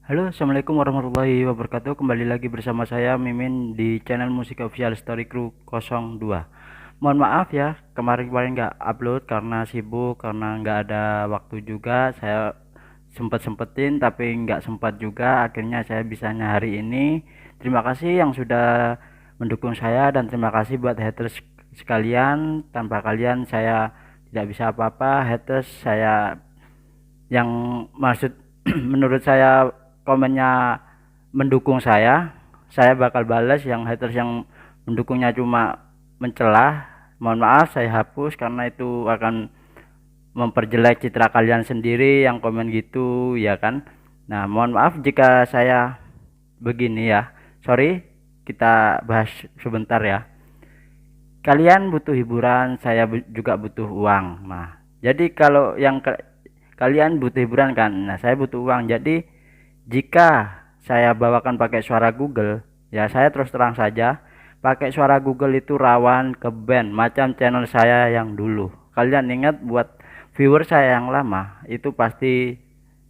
Halo, assalamualaikum warahmatullahi wabarakatuh. Kembali lagi bersama saya Mimin di channel Musik Official Story Crew 02. Mohon maaf ya, kemarin-kemarin nggak upload karena sibuk, karena nggak ada waktu juga. Saya sempetin tapi nggak sempat juga. Akhirnya saya bisanya hari ini. Terima kasih yang sudah mendukung saya dan terima kasih buat haters sekalian. Tanpa kalian saya tidak bisa apa-apa. Haters saya yang maksud menurut saya komennya mendukung saya bakal balas. Yang haters yang mendukungnya cuma mencela, mohon maaf saya hapus karena itu akan memperjelek citra kalian sendiri yang komen gitu ya kan. Nah, mohon maaf jika saya begini ya, sorry. Kita bahas sebentar ya. Kalian butuh hiburan, saya juga butuh uang. Nah, jadi kalau kalian butuh hiburan kan, nah saya butuh uang. Jadi jika saya bawakan pakai suara Google, ya saya terus terang saja, pakai suara Google itu rawan ke ban macam channel saya yang dulu. Kalian ingat, buat viewer saya yang lama itu pasti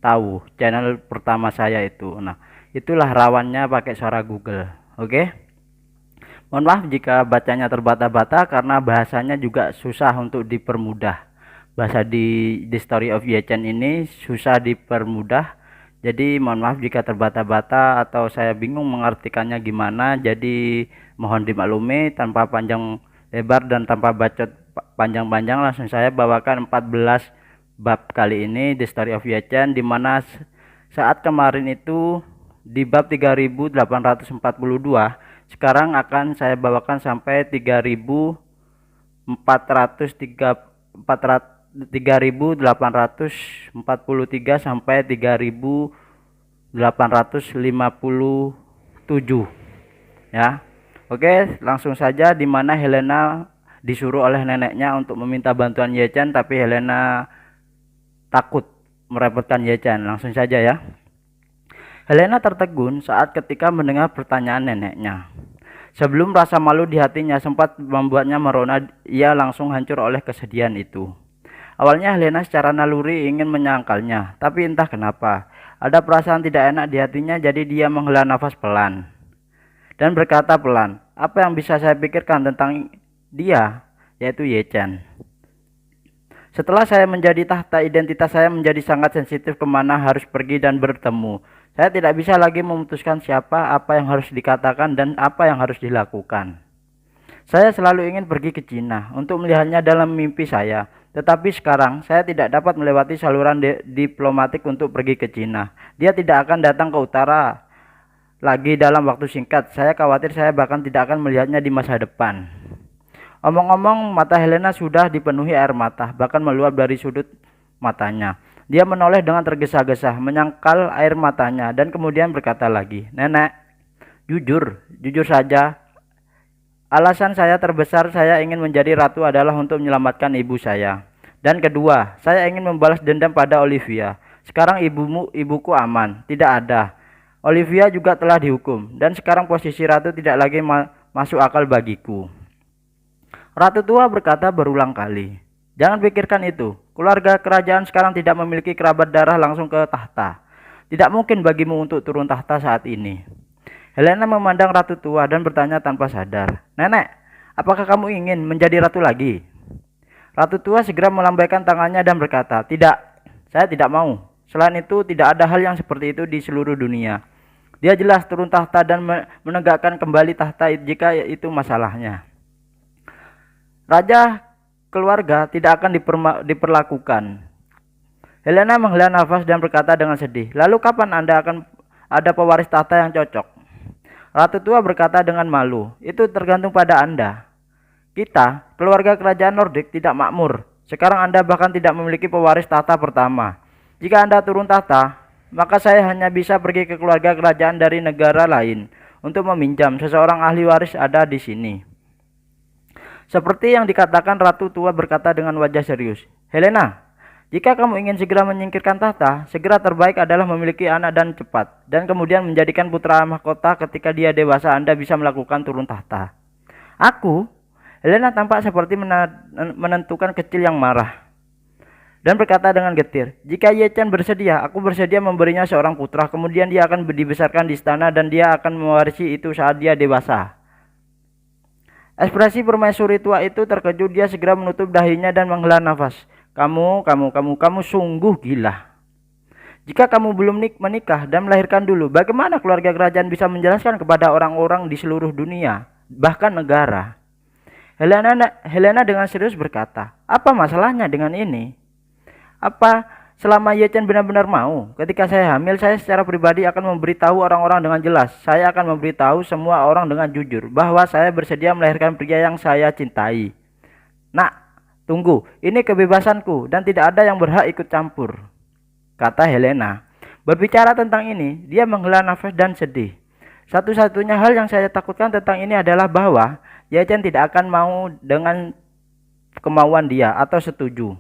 tahu channel pertama saya itu. Nah, itulah rawannya pakai suara Google. Oke. Mohon maaf jika bacanya terbata-bata karena bahasanya juga susah untuk dipermudah. Bahasa di Story of Yechen ini susah dipermudah. Jadi mohon maaf jika terbata-bata atau saya bingung mengartikannya gimana. Jadi mohon dimaklumi. Tanpa panjang lebar dan tanpa bacot panjang-panjang, langsung saya bawakan 14 bab kali ini The Story of Yechen, dimana saat kemarin itu di bab 3842, sekarang akan saya bawakan sampai 3843 sampai 3857 ya. Oke, langsung saja. Dimana Helena disuruh oleh neneknya untuk meminta bantuan Yechen, tapi Helena takut merepotkan Yechen. Langsung saja ya. Helena tertegun saat ketika mendengar pertanyaan neneknya. Sebelum rasa malu di hatinya sempat membuatnya merona, ia langsung hancur oleh kesedihan itu. Awalnya Helena secara naluri ingin menyangkalnya, tapi entah kenapa ada perasaan tidak enak di hatinya, jadi dia menghela nafas pelan dan berkata pelan, "Apa yang bisa saya pikirkan tentang dia, yaitu Yechen. Setelah saya menjadi tahta, identitas saya menjadi sangat sensitif kemana harus pergi dan bertemu. Saya tidak bisa lagi memutuskan siapa, apa yang harus dikatakan, dan apa yang harus dilakukan. Saya selalu ingin pergi ke Cina untuk melihatnya dalam mimpi saya. Tetapi sekarang saya tidak dapat melewati saluran diplomatik untuk pergi ke Cina. Dia tidak akan datang ke utara lagi dalam waktu singkat. Saya khawatir saya bahkan tidak akan melihatnya di masa depan." Omong-omong, mata Helena sudah dipenuhi air mata, bahkan meluap dari sudut matanya. Dia menoleh dengan tergesa-gesa, menyangkal air matanya, dan kemudian berkata lagi, "Nenek, jujur saja, alasan saya terbesar saya ingin menjadi ratu adalah untuk menyelamatkan ibu saya. Dan kedua, saya ingin membalas dendam pada Olivia. Sekarang ibuku aman, tidak ada. Olivia juga telah dihukum, dan sekarang posisi ratu tidak lagi masuk akal bagiku." Ratu tua berkata berulang kali, "Jangan pikirkan itu. Keluarga kerajaan sekarang tidak memiliki kerabat darah langsung ke tahta. Tidak mungkin bagimu untuk turun tahta saat ini." Helena memandang ratu tua dan bertanya tanpa sadar, "Nenek, apakah kamu ingin menjadi ratu lagi?" Ratu tua segera melambaikan tangannya dan berkata, "Tidak, saya tidak mau. Selain itu, tidak ada hal yang seperti itu di seluruh dunia. Dia jelas turun tahta dan menegakkan kembali tahta jika itu masalahnya. Raja keluarga tidak akan diperlakukan." Helena menghela nafas dan berkata dengan sedih, "Lalu kapan Anda akan ada pewaris tahta yang cocok?" Ratu tua berkata dengan malu, "Itu tergantung pada Anda. Kita, keluarga kerajaan Nordik, tidak makmur. Sekarang Anda bahkan tidak memiliki pewaris tahta pertama. Jika Anda turun tahta, maka saya hanya bisa pergi ke keluarga kerajaan dari negara lain untuk meminjam seseorang ahli waris ada di sini." Seperti yang dikatakan, ratu tua berkata dengan wajah serius, "Helena, jika kamu ingin segera menyingkirkan tahta, segera terbaik adalah memiliki anak dan cepat, dan kemudian menjadikan putra mahkota. Ketika dia dewasa, Anda bisa melakukan turun tahta." "Aku?" Helena tampak seperti menentukan kecil yang marah. dan berkata dengan getir, "Jika Ye Chen bersedia, aku bersedia memberinya seorang putra. Kemudian dia akan dibesarkan di istana dan dia akan mewarisi itu saat dia dewasa." Ekspresi permaisuri tua itu terkejut. Dia segera menutup dahinya dan menghela nafas. Kamu sungguh gila. Jika kamu belum menikah dan melahirkan dulu, bagaimana keluarga kerajaan bisa menjelaskan kepada orang-orang di seluruh dunia, bahkan negara?" Helena dengan serius berkata, "Apa masalahnya dengan ini? Apa selama Ye Chen benar-benar mau? Ketika saya hamil, saya secara pribadi akan memberitahu orang-orang dengan jelas. Saya akan memberitahu semua orang dengan jujur bahwa saya bersedia melahirkan pria yang saya cintai." "Nak, tunggu, ini kebebasanku dan tidak ada yang berhak ikut campur," kata Helena. Berbicara tentang ini, dia menghela nafas dan sedih. "Satu-satunya hal yang saya takutkan tentang ini adalah bahwa Ye Chen tidak akan mau dengan kemauan dia atau setuju.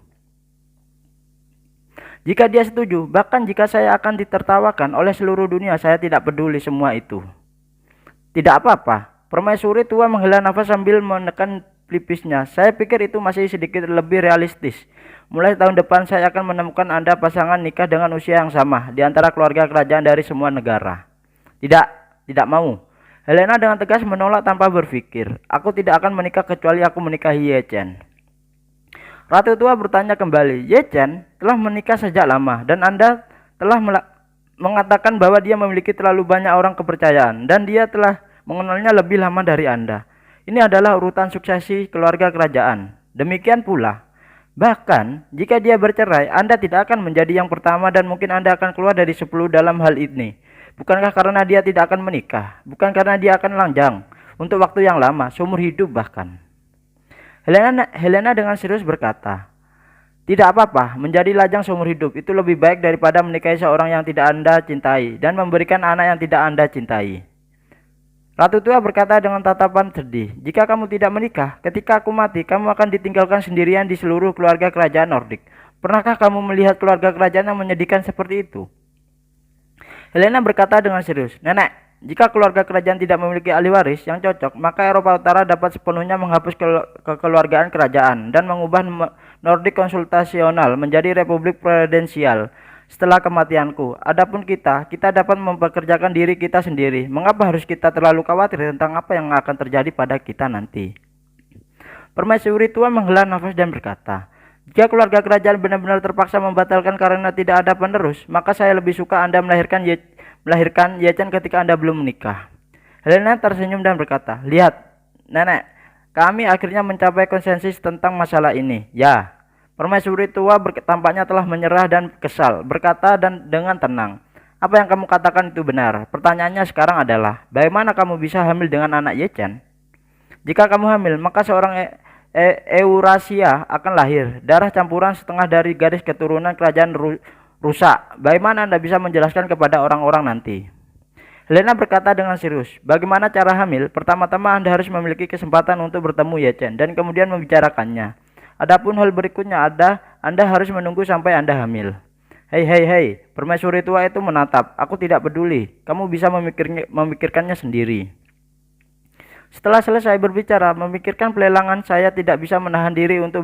Jika dia setuju, bahkan jika saya akan ditertawakan oleh seluruh dunia, saya tidak peduli semua itu." "Tidak apa-apa." Permaisuri tua menghela nafas sambil menekan pelipisnya. "Saya pikir itu masih sedikit lebih realistis. Mulai tahun depan saya akan menemukan Anda pasangan nikah dengan usia yang sama di antara keluarga kerajaan dari semua negara." "Tidak, tidak mau." Helena dengan tegas menolak tanpa berpikir. "Aku tidak akan menikah kecuali aku menikahi Ye Chen." Ratu tua bertanya kembali, "Ye Chen telah menikah sejak lama dan Anda telah mengatakan bahwa dia memiliki terlalu banyak orang kepercayaan dan dia telah mengenalnya lebih lama dari Anda. Ini adalah urutan suksesi keluarga kerajaan. Demikian pula, bahkan jika dia bercerai, Anda tidak akan menjadi yang pertama dan mungkin Anda akan keluar dari 10 dalam hal ini. Bukankah karena dia tidak akan menikah? Bukan karena dia akan lanjang untuk waktu yang lama, seumur hidup bahkan." Helena dengan serius berkata, "Tidak apa-apa, menjadi lajang seumur hidup itu lebih baik daripada menikahi seorang yang tidak Anda cintai dan memberikan anak yang tidak Anda cintai." Ratu tua berkata dengan tatapan sedih, "Jika kamu tidak menikah, ketika aku mati, kamu akan ditinggalkan sendirian di seluruh keluarga kerajaan Nordik. Pernahkah kamu melihat keluarga kerajaan yang menyedihkan seperti itu?" Helena berkata dengan serius, "Nenek, jika keluarga kerajaan tidak memiliki ahli waris yang cocok, maka Eropa Utara dapat sepenuhnya menghapus kekeluargaan kerajaan dan mengubah Nordik konsultasional menjadi republik presidensial setelah kematianku. Adapun kita dapat mempekerjakan diri kita sendiri. Mengapa harus kita terlalu khawatir tentang apa yang akan terjadi pada kita nanti?" Permaisuri tua menghela nafas dan berkata, "Jika keluarga kerajaan benar-benar terpaksa membatalkan karena tidak ada penerus, maka saya lebih suka Anda melahirkan Ye Chen ketika Anda belum menikah." Helena tersenyum dan berkata, "Lihat, Nenek, kami akhirnya mencapai konsensus tentang masalah ini." "Ya." Permaisuri tua tampaknya telah menyerah dan kesal, berkata dan dengan tenang, "Apa yang kamu katakan itu benar. Pertanyaannya sekarang adalah, bagaimana kamu bisa hamil dengan anak Ye Chen? Jika kamu hamil, maka seorang Eurasia akan lahir. Darah campuran setengah dari garis keturunan kerajaan rusak. Bagaimana Anda bisa menjelaskan kepada orang-orang nanti?" Helena berkata dengan serius, "Bagaimana cara hamil? Pertama-tama Anda harus memiliki kesempatan untuk bertemu Ye Chen dan kemudian membicarakannya. Adapun hal berikutnya, Anda harus menunggu sampai Anda hamil." Hei, permaisuri tua itu menatap. "Aku tidak peduli. Kamu bisa memikirkannya sendiri." Setelah selesai berbicara, memikirkan pelelangan, saya tidak bisa menahan diri untuk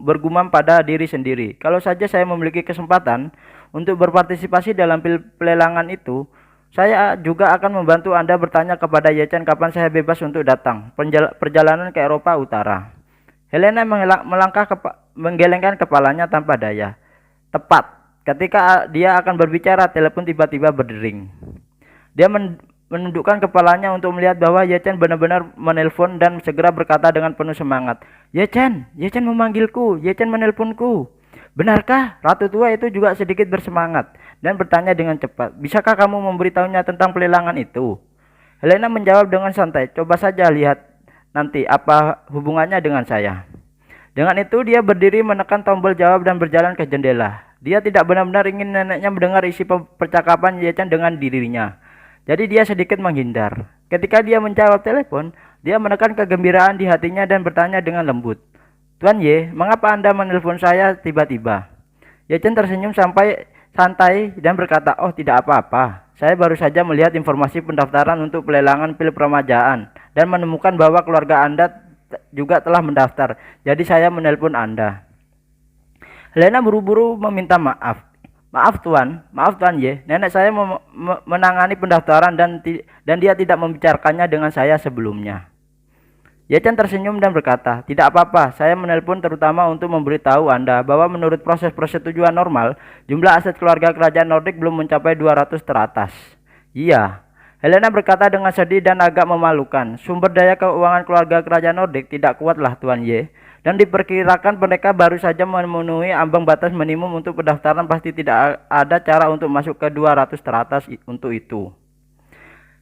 bergumam pada diri sendiri. Kalau saja saya memiliki kesempatan untuk berpartisipasi dalam pelelangan itu, saya juga akan membantu Anda bertanya kepada Ye Chen kapan saya bebas untuk datang perjalanan ke Eropa Utara. Helena menggelengkan kepalanya tanpa daya. Tepat ketika dia akan berbicara, telepon tiba-tiba berdering. Dia menundukkan kepalanya untuk melihat bahwa Ye Chen benar-benar menelpon dan segera berkata dengan penuh semangat, Ye Chen memanggilku, Ye Chen menelponku." "Benarkah?" Ratu tua itu juga sedikit bersemangat dan bertanya dengan cepat, "Bisakah kamu memberitahunya tentang pelelangan itu?" Helena menjawab dengan santai, "Coba saja lihat nanti apa hubungannya dengan saya." Dengan itu dia berdiri menekan tombol jawab dan berjalan ke jendela. Dia tidak benar-benar ingin neneknya mendengar isi percakapan Ye Chen dengan dirinya. Jadi dia sedikit menghindar. Ketika dia menjawab telepon, dia menekan kegembiraan di hatinya dan bertanya dengan lembut, "Tuan Ye, mengapa Anda menelpon saya tiba-tiba?" Ye Chen tersenyum sampai santai dan berkata, "Oh, tidak apa-apa. Saya baru saja melihat informasi pendaftaran untuk pelelangan pil permajaan dan menemukan bahwa keluarga Anda juga telah mendaftar. Jadi saya menelpon Anda." Helena buru-buru meminta maaf. Maaf Tuan Y. Nenek saya menangani pendaftaran dan dia tidak membicarakannya dengan saya sebelumnya. Ye Chen tersenyum dan berkata, tidak apa-apa, saya menelpon terutama untuk memberitahu Anda bahwa menurut proses persetujuan normal, jumlah aset keluarga kerajaan Nordik belum mencapai 200 teratas. Iya, Helena berkata dengan sedih dan agak memalukan. Sumber daya keuangan keluarga kerajaan Nordik tidak kuatlah Tuan Y. Dan diperkirakan mereka baru saja memenuhi ambang batas minimum untuk pendaftaran, pasti tidak ada cara untuk masuk ke 200 teratas untuk itu.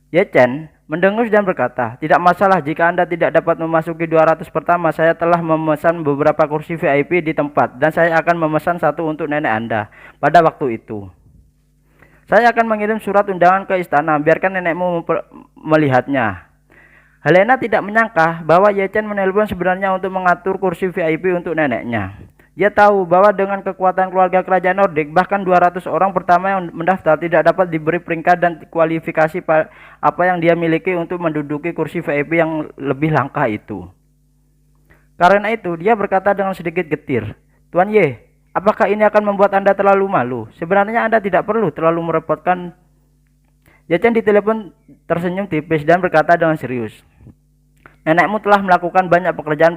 Ye Chen mendengus dan berkata, tidak masalah jika Anda tidak dapat memasuki 200 pertama, saya telah memesan beberapa kursi VIP di tempat dan saya akan memesan satu untuk nenek Anda pada waktu itu. Saya akan mengirim surat undangan ke istana, biarkan nenekmu melihatnya. Helena tidak menyangka bahwa Ye Chen menelpon sebenarnya untuk mengatur kursi VIP untuk neneknya. Dia tahu bahwa dengan kekuatan keluarga kerajaan Nordik, bahkan 200 orang pertama yang mendaftar tidak dapat diberi peringkat dan kualifikasi apa yang dia miliki untuk menduduki kursi VIP yang lebih langka itu. Karena itu, dia berkata dengan sedikit getir, Tuan Y, apakah ini akan membuat Anda terlalu malu? Sebenarnya Anda tidak perlu terlalu merepotkan. Ye Chen ditelepon tersenyum tipis dan berkata dengan serius, nenekmu telah melakukan banyak pekerjaan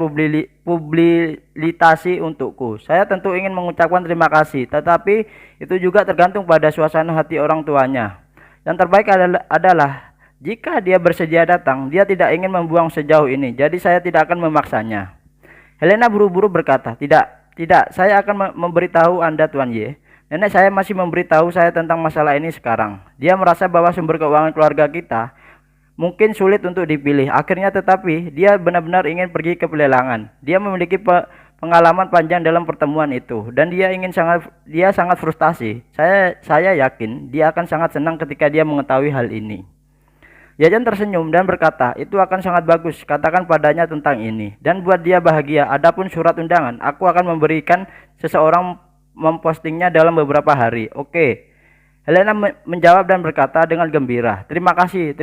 publisitasi untukku. Saya tentu ingin mengucapkan terima kasih, tetapi itu juga tergantung pada suasana hati orang tuanya. Yang terbaik adalah jika dia bersedia datang, dia tidak ingin membuang sejauh ini, jadi saya tidak akan memaksanya. Helena buru-buru berkata, tidak, saya akan memberitahu Anda Tuan Y. Nenek saya masih memberitahu saya tentang masalah ini sekarang. Dia merasa bahwa sumber keuangan keluarga kita mungkin sulit untuk dipilih. Akhirnya tetapi dia benar-benar ingin pergi ke pelelangan. Dia memiliki pengalaman panjang dalam pertemuan itu dan dia sangat frustasi. Saya yakin dia akan sangat senang ketika dia mengetahui hal ini. Ye Chen tersenyum dan berkata, itu akan sangat bagus, katakan padanya tentang ini dan buat dia bahagia. Adapun surat undangan, aku akan memberikan seseorang mempostingnya dalam beberapa hari. Oke. Helena menjawab dan berkata dengan gembira, terima kasih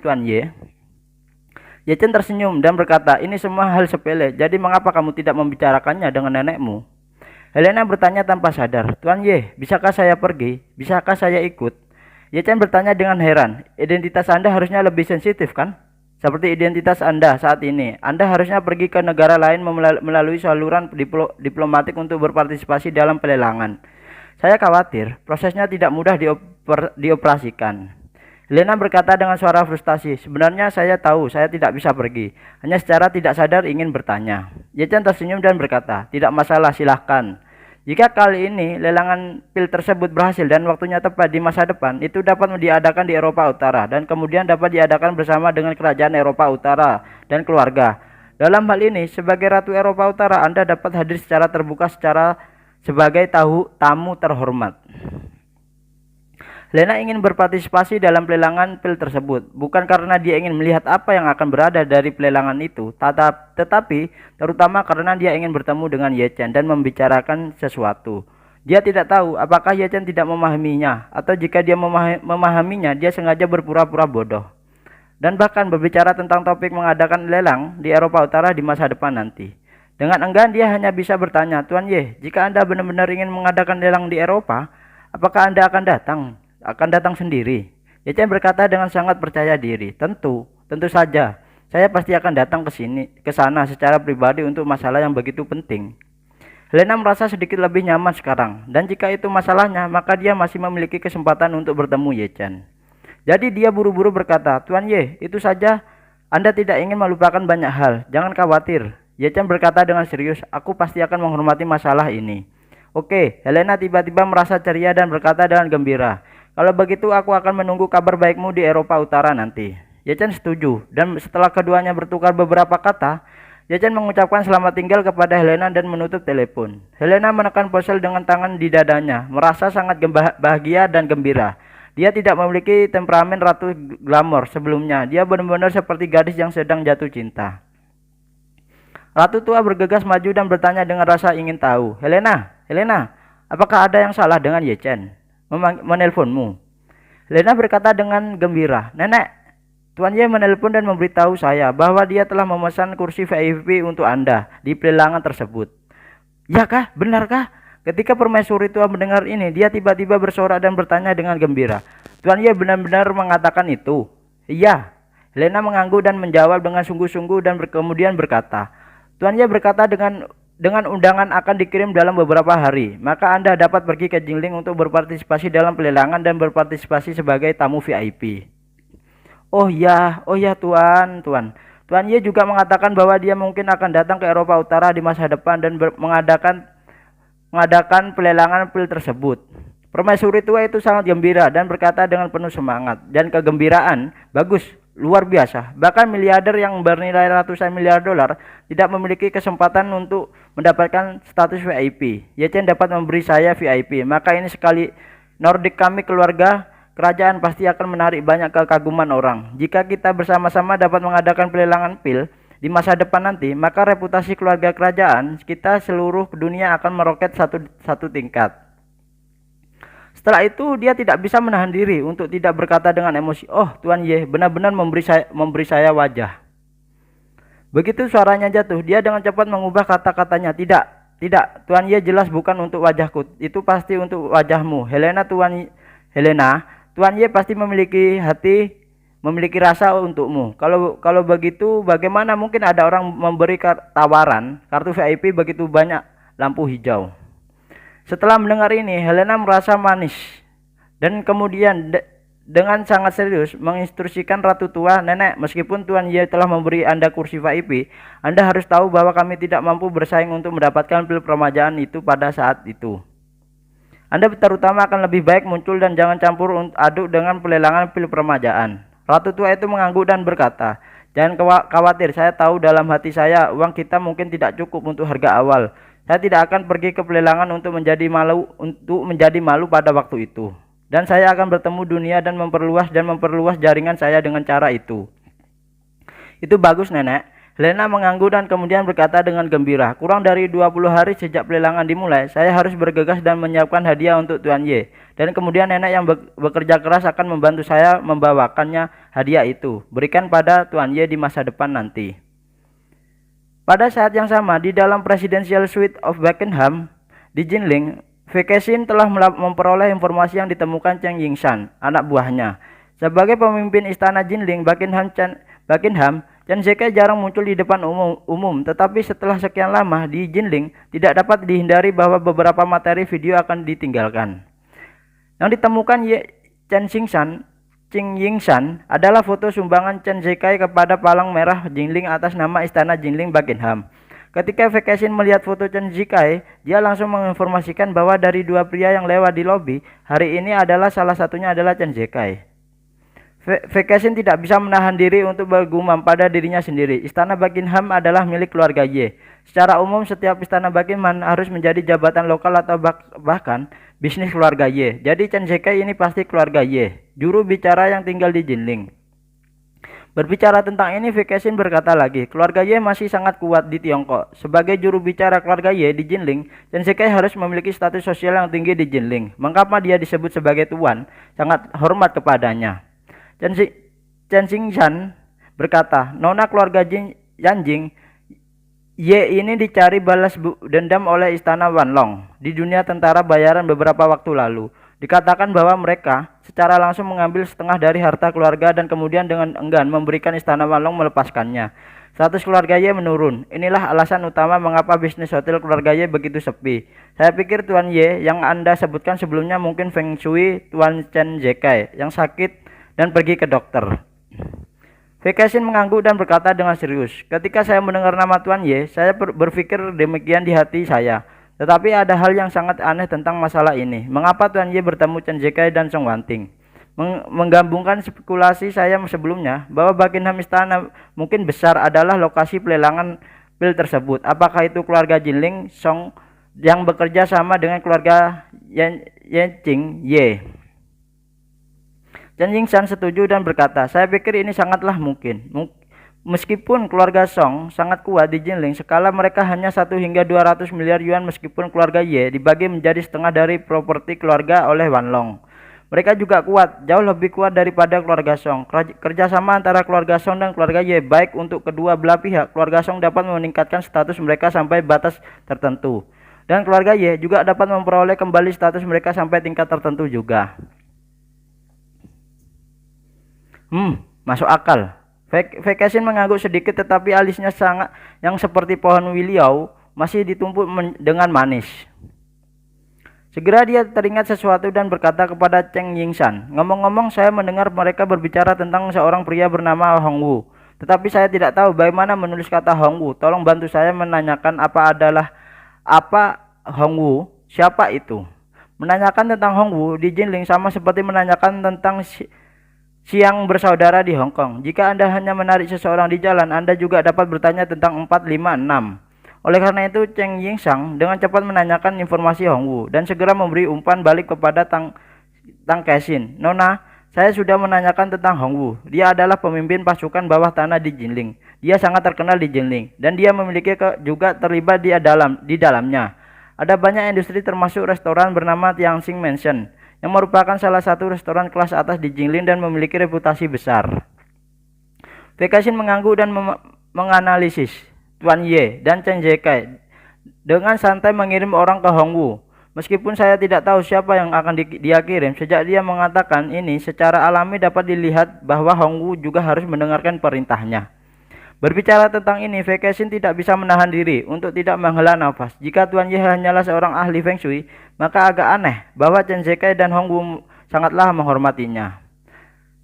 Tuan Y. Ye Chen tersenyum dan berkata, ini semua hal sepele, jadi mengapa kamu tidak membicarakannya dengan nenekmu? Helena bertanya tanpa sadar, Tuan Y, bisakah saya pergi? Bisakah saya ikut? Ye Chen bertanya dengan heran, identitas Anda harusnya lebih sensitif kan? Seperti identitas Anda saat ini, Anda harusnya pergi ke negara lain melalui saluran diplomatik untuk berpartisipasi dalam pelelangan. Saya khawatir prosesnya tidak mudah dioperasikan. Helena berkata dengan suara frustasi, sebenarnya saya tahu saya tidak bisa pergi, hanya secara tidak sadar ingin bertanya. Ye Chen tersenyum dan berkata, tidak masalah, silahkan. Jika kali ini lelangan pil tersebut berhasil dan waktunya tepat di masa depan, itu dapat diadakan di Eropa Utara dan kemudian dapat diadakan bersama dengan kerajaan Eropa Utara dan keluarga. Dalam hal ini, sebagai Ratu Eropa Utara, Anda dapat hadir secara terbuka sebagai tamu terhormat. Helena ingin berpartisipasi dalam pelelangan pil tersebut, bukan karena dia ingin melihat apa yang akan berada dari pelelangan itu, tetapi terutama karena dia ingin bertemu dengan Ye Chen dan membicarakan sesuatu. Dia tidak tahu apakah Ye Chen tidak memahaminya, atau jika dia memahaminya, dia sengaja berpura-pura bodoh. Dan bahkan berbicara tentang topik mengadakan lelang di Eropa Utara di masa depan nanti. Dengan enggan dia hanya bisa bertanya, Tuan Y, jika Anda benar-benar ingin mengadakan lelang di Eropa, apakah Anda akan datang? Akan datang sendiri? Ye Chen berkata dengan sangat percaya diri, tentu saja. Saya pasti akan datang ke sana secara pribadi untuk masalah yang begitu penting. Helena merasa sedikit lebih nyaman sekarang, dan jika itu masalahnya, maka dia masih memiliki kesempatan untuk bertemu Ye Chen. Jadi dia buru-buru berkata, Tuan Y, itu saja. Anda tidak ingin melupakan banyak hal, jangan khawatir. Ye Chen berkata dengan serius, aku pasti akan menghormati masalah ini. Oke, Helena tiba-tiba merasa ceria dan berkata dengan gembira, kalau begitu aku akan menunggu kabar baikmu di Eropa Utara nanti. Ye Chen setuju, dan setelah keduanya bertukar beberapa kata, Ye Chen mengucapkan selamat tinggal kepada Helena dan menutup telepon. Helena menekan ponsel dengan tangan di dadanya, merasa sangat bahagia dan gembira. Dia tidak memiliki temperamen ratu glamor sebelumnya, dia benar-benar seperti gadis yang sedang jatuh cinta. Ratu tua bergegas maju dan bertanya dengan rasa ingin tahu, Helena, apakah ada yang salah dengan Ye Chen? Menelponmu. Helena berkata dengan gembira, Nenek, Tuan Y menelpon dan memberitahu saya bahwa dia telah memesan kursi VIP untuk Anda di pelelangan tersebut. Ya kah? Benarkah? Ketika permaisuri tua mendengar ini, dia tiba-tiba bersorak dan bertanya dengan gembira, "Tuan Ye benar-benar mengatakan itu?" "Iya." Helena mengangguk dan menjawab dengan sungguh-sungguh dan kemudian berkata, "Tuan Ye berkata dengan undangan akan dikirim dalam beberapa hari, maka Anda dapat pergi ke Jingling untuk berpartisipasi dalam pelelangan dan berpartisipasi sebagai tamu VIP." Oh ya Tuan, Tuan. Tuan Ye juga mengatakan bahwa dia mungkin akan datang ke Eropa Utara di masa depan dan mengadakan pelelangan pil tersebut. Permaisuri tua itu sangat gembira dan berkata dengan penuh semangat dan kegembiraan, "Bagus, luar biasa. Bahkan miliarder yang bernilai ratusan miliar dolar tidak memiliki kesempatan untuk mendapatkan status VIP. Ye Chen dapat memberi saya VIP, maka ini sekali Nordik kami keluarga kerajaan pasti akan menarik banyak kekaguman orang. Jika kita bersama-sama dapat mengadakan pelelangan pil di masa depan nanti, maka reputasi keluarga kerajaan kita seluruh dunia akan meroket satu tingkat." Setelah itu dia tidak bisa menahan diri untuk tidak berkata dengan emosi, "Oh, Tuan Ye benar-benar memberi saya wajah." Begitu suaranya jatuh, dia dengan cepat mengubah kata-katanya, "Tidak, tidak, Tuan Ye jelas bukan untuk wajahku. Itu pasti untuk wajahmu. Helena, Tuan Ye pasti memiliki rasa untukmu. Kalau begitu, bagaimana mungkin ada orang memberi tawaran kartu VIP begitu banyak lampu hijau?" Setelah mendengar ini, Helena merasa manis dan kemudian dengan sangat serius menginstruksikan Ratu Tua, "Nenek, meskipun Tuan Ye telah memberi Anda kursi VIP, Anda harus tahu bahwa kami tidak mampu bersaing untuk mendapatkan pil permajaan itu pada saat itu. Anda terutama akan lebih baik muncul dan jangan campur aduk dengan pelelangan pil permajaan." Ratu Tua itu mengangguk dan berkata, "Jangan khawatir, saya tahu dalam hati saya uang kita mungkin tidak cukup untuk harga awal. Saya tidak akan pergi ke pelelangan untuk menjadi malu pada waktu itu. Dan saya akan bertemu dunia dan memperluas jaringan saya dengan cara itu." "Itu bagus, Nenek." Helena mengangguk dan kemudian berkata dengan gembira, "Kurang dari 20 hari sejak pelelangan dimulai, saya harus bergegas dan menyiapkan hadiah untuk Tuan Ye. Dan kemudian nenek yang bekerja keras akan membantu saya membawakannya hadiah itu. Berikan pada Tuan Ye di masa depan nanti." Pada saat yang sama, di dalam Presidential Suite of Buckingham di Jinling, Fekeshin telah memperoleh informasi yang ditemukan Cheng Yingshan, anak buahnya. Sebagai pemimpin istana Jinling, Chen Zekai jarang muncul di depan umum, tetapi setelah sekian lama di Jinling, tidak dapat dihindari bahwa beberapa materi video akan ditinggalkan. Yang ditemukan Cheng Yingshan adalah foto sumbangan Chen Zekai kepada Palang Merah Jinling atas nama Istana Jinling Buckingham. Ketika Fekeshin melihat foto Chen Zekai, dia langsung menginformasikan bahwa dari dua pria yang lewat di lobi, hari ini salah satunya adalah Chen Zekai. Fekeshin tidak bisa menahan diri untuk bergumam pada dirinya sendiri. Istana Buckingham adalah milik keluarga Ye. Secara umum setiap istana Buckingham harus menjadi jabatan lokal atau bahkan bisnis keluarga Ye. Jadi Chen Zekai ini pasti keluarga Ye, juru bicara yang tinggal di Jinling. Berbicara tentang ini, Fekeshin berkata lagi, keluarga Ye masih sangat kuat di Tiongkok. Sebagai juru bicara keluarga Ye di Jinling, Chen Zekai harus memiliki status sosial yang tinggi di Jinling. Mengapa dia disebut sebagai tuan? Sangat hormat kepadanya. Chen Yingshan berkata, Nona keluarga Yanjing, Ye ini dicari balas dendam oleh istana Wanlong di dunia tentara bayaran beberapa waktu lalu. Dikatakan bahwa mereka secara langsung mengambil setengah dari harta keluarga dan kemudian dengan enggan memberikan istana Wanlong melepaskannya. Status keluarga Ye menurun. Inilah alasan utama mengapa bisnis hotel keluarga Ye begitu sepi. Saya pikir Tuan Ye yang Anda sebutkan sebelumnya mungkin Feng Shui Tuan Chen Zekai yang sakit dan pergi ke dokter. Fekeshin mengangguk dan berkata dengan serius, ketika saya mendengar nama Tuan Ye, saya berpikir demikian di hati saya. Tetapi ada hal yang sangat aneh tentang masalah ini. Mengapa Tuan Ye bertemu Chen Zekai dan Song Wanting? Menggabungkan spekulasi saya sebelumnya bahwa Buckingham Istana mungkin besar adalah lokasi pelelangan pil tersebut. Apakah itu keluarga Jinling Song yang bekerja sama dengan keluarga Yanjing Ye? Chen Yingshan setuju dan berkata, saya pikir ini sangatlah mungkin. Meskipun keluarga Song sangat kuat di Jinling, skala mereka hanya 1 hingga 200 miliar yuan meskipun keluarga Ye dibagi menjadi setengah dari properti keluarga oleh Wanlong. Mereka juga kuat, jauh lebih kuat daripada keluarga Song. Kerjasama antara keluarga Song dan keluarga Ye baik untuk kedua belah pihak. Keluarga Song dapat meningkatkan status mereka sampai batas tertentu. Dan keluarga Y juga dapat memperoleh kembali status mereka sampai tingkat tertentu juga. Masuk akal. Vacation mengangguk sedikit, tetapi alisnya sangat yang seperti pohon wiliau masih ditumpuk dengan manis. Segera dia teringat sesuatu dan berkata kepada Cheng Yingshan, "Ngomong-ngomong, saya mendengar mereka berbicara tentang seorang pria bernama Hong Wu. Tetapi saya tidak tahu bagaimana menulis kata Hong Wu. Tolong bantu saya menanyakan apa Hong Wu, siapa itu?" Menanyakan tentang Hong Wu di Jinling sama seperti menanyakan tentang siang bersaudara di Hong Kong. Jika Anda hanya menarik seseorang di jalan, Anda juga dapat bertanya tentang 4, 5, 6. Oleh karena itu, Cheng Yingshan dengan cepat menanyakan informasi Hong Wu dan segera memberi umpan balik kepada Tang Kexin. "Nona, saya sudah menanyakan tentang Hong Wu. Dia adalah pemimpin pasukan bawah tanah di Jinling. Dia sangat terkenal di Jinling dan dia memiliki juga terlibat di dalamnya. Ada banyak industri termasuk restoran bernama Tianxing Mansion yang merupakan salah satu restoran kelas atas di Jinling dan memiliki reputasi besar." Vacation mengangguk dan menganalisis. Tuan Ye dan Chen Zikai dengan santai mengirim orang ke Hong Wu. Meskipun saya tidak tahu siapa yang akan dia kirim, sejak dia mengatakan ini secara alami dapat dilihat bahwa Hong Wu juga harus mendengarkan perintahnya. Berbicara tentang ini, Vacation tidak bisa menahan diri untuk tidak menghela nafas. Jika Tuan Ye hanyalah seorang ahli Feng Shui, maka agak aneh bahwa Chen Zikai dan Hong Wu sangatlah menghormatinya.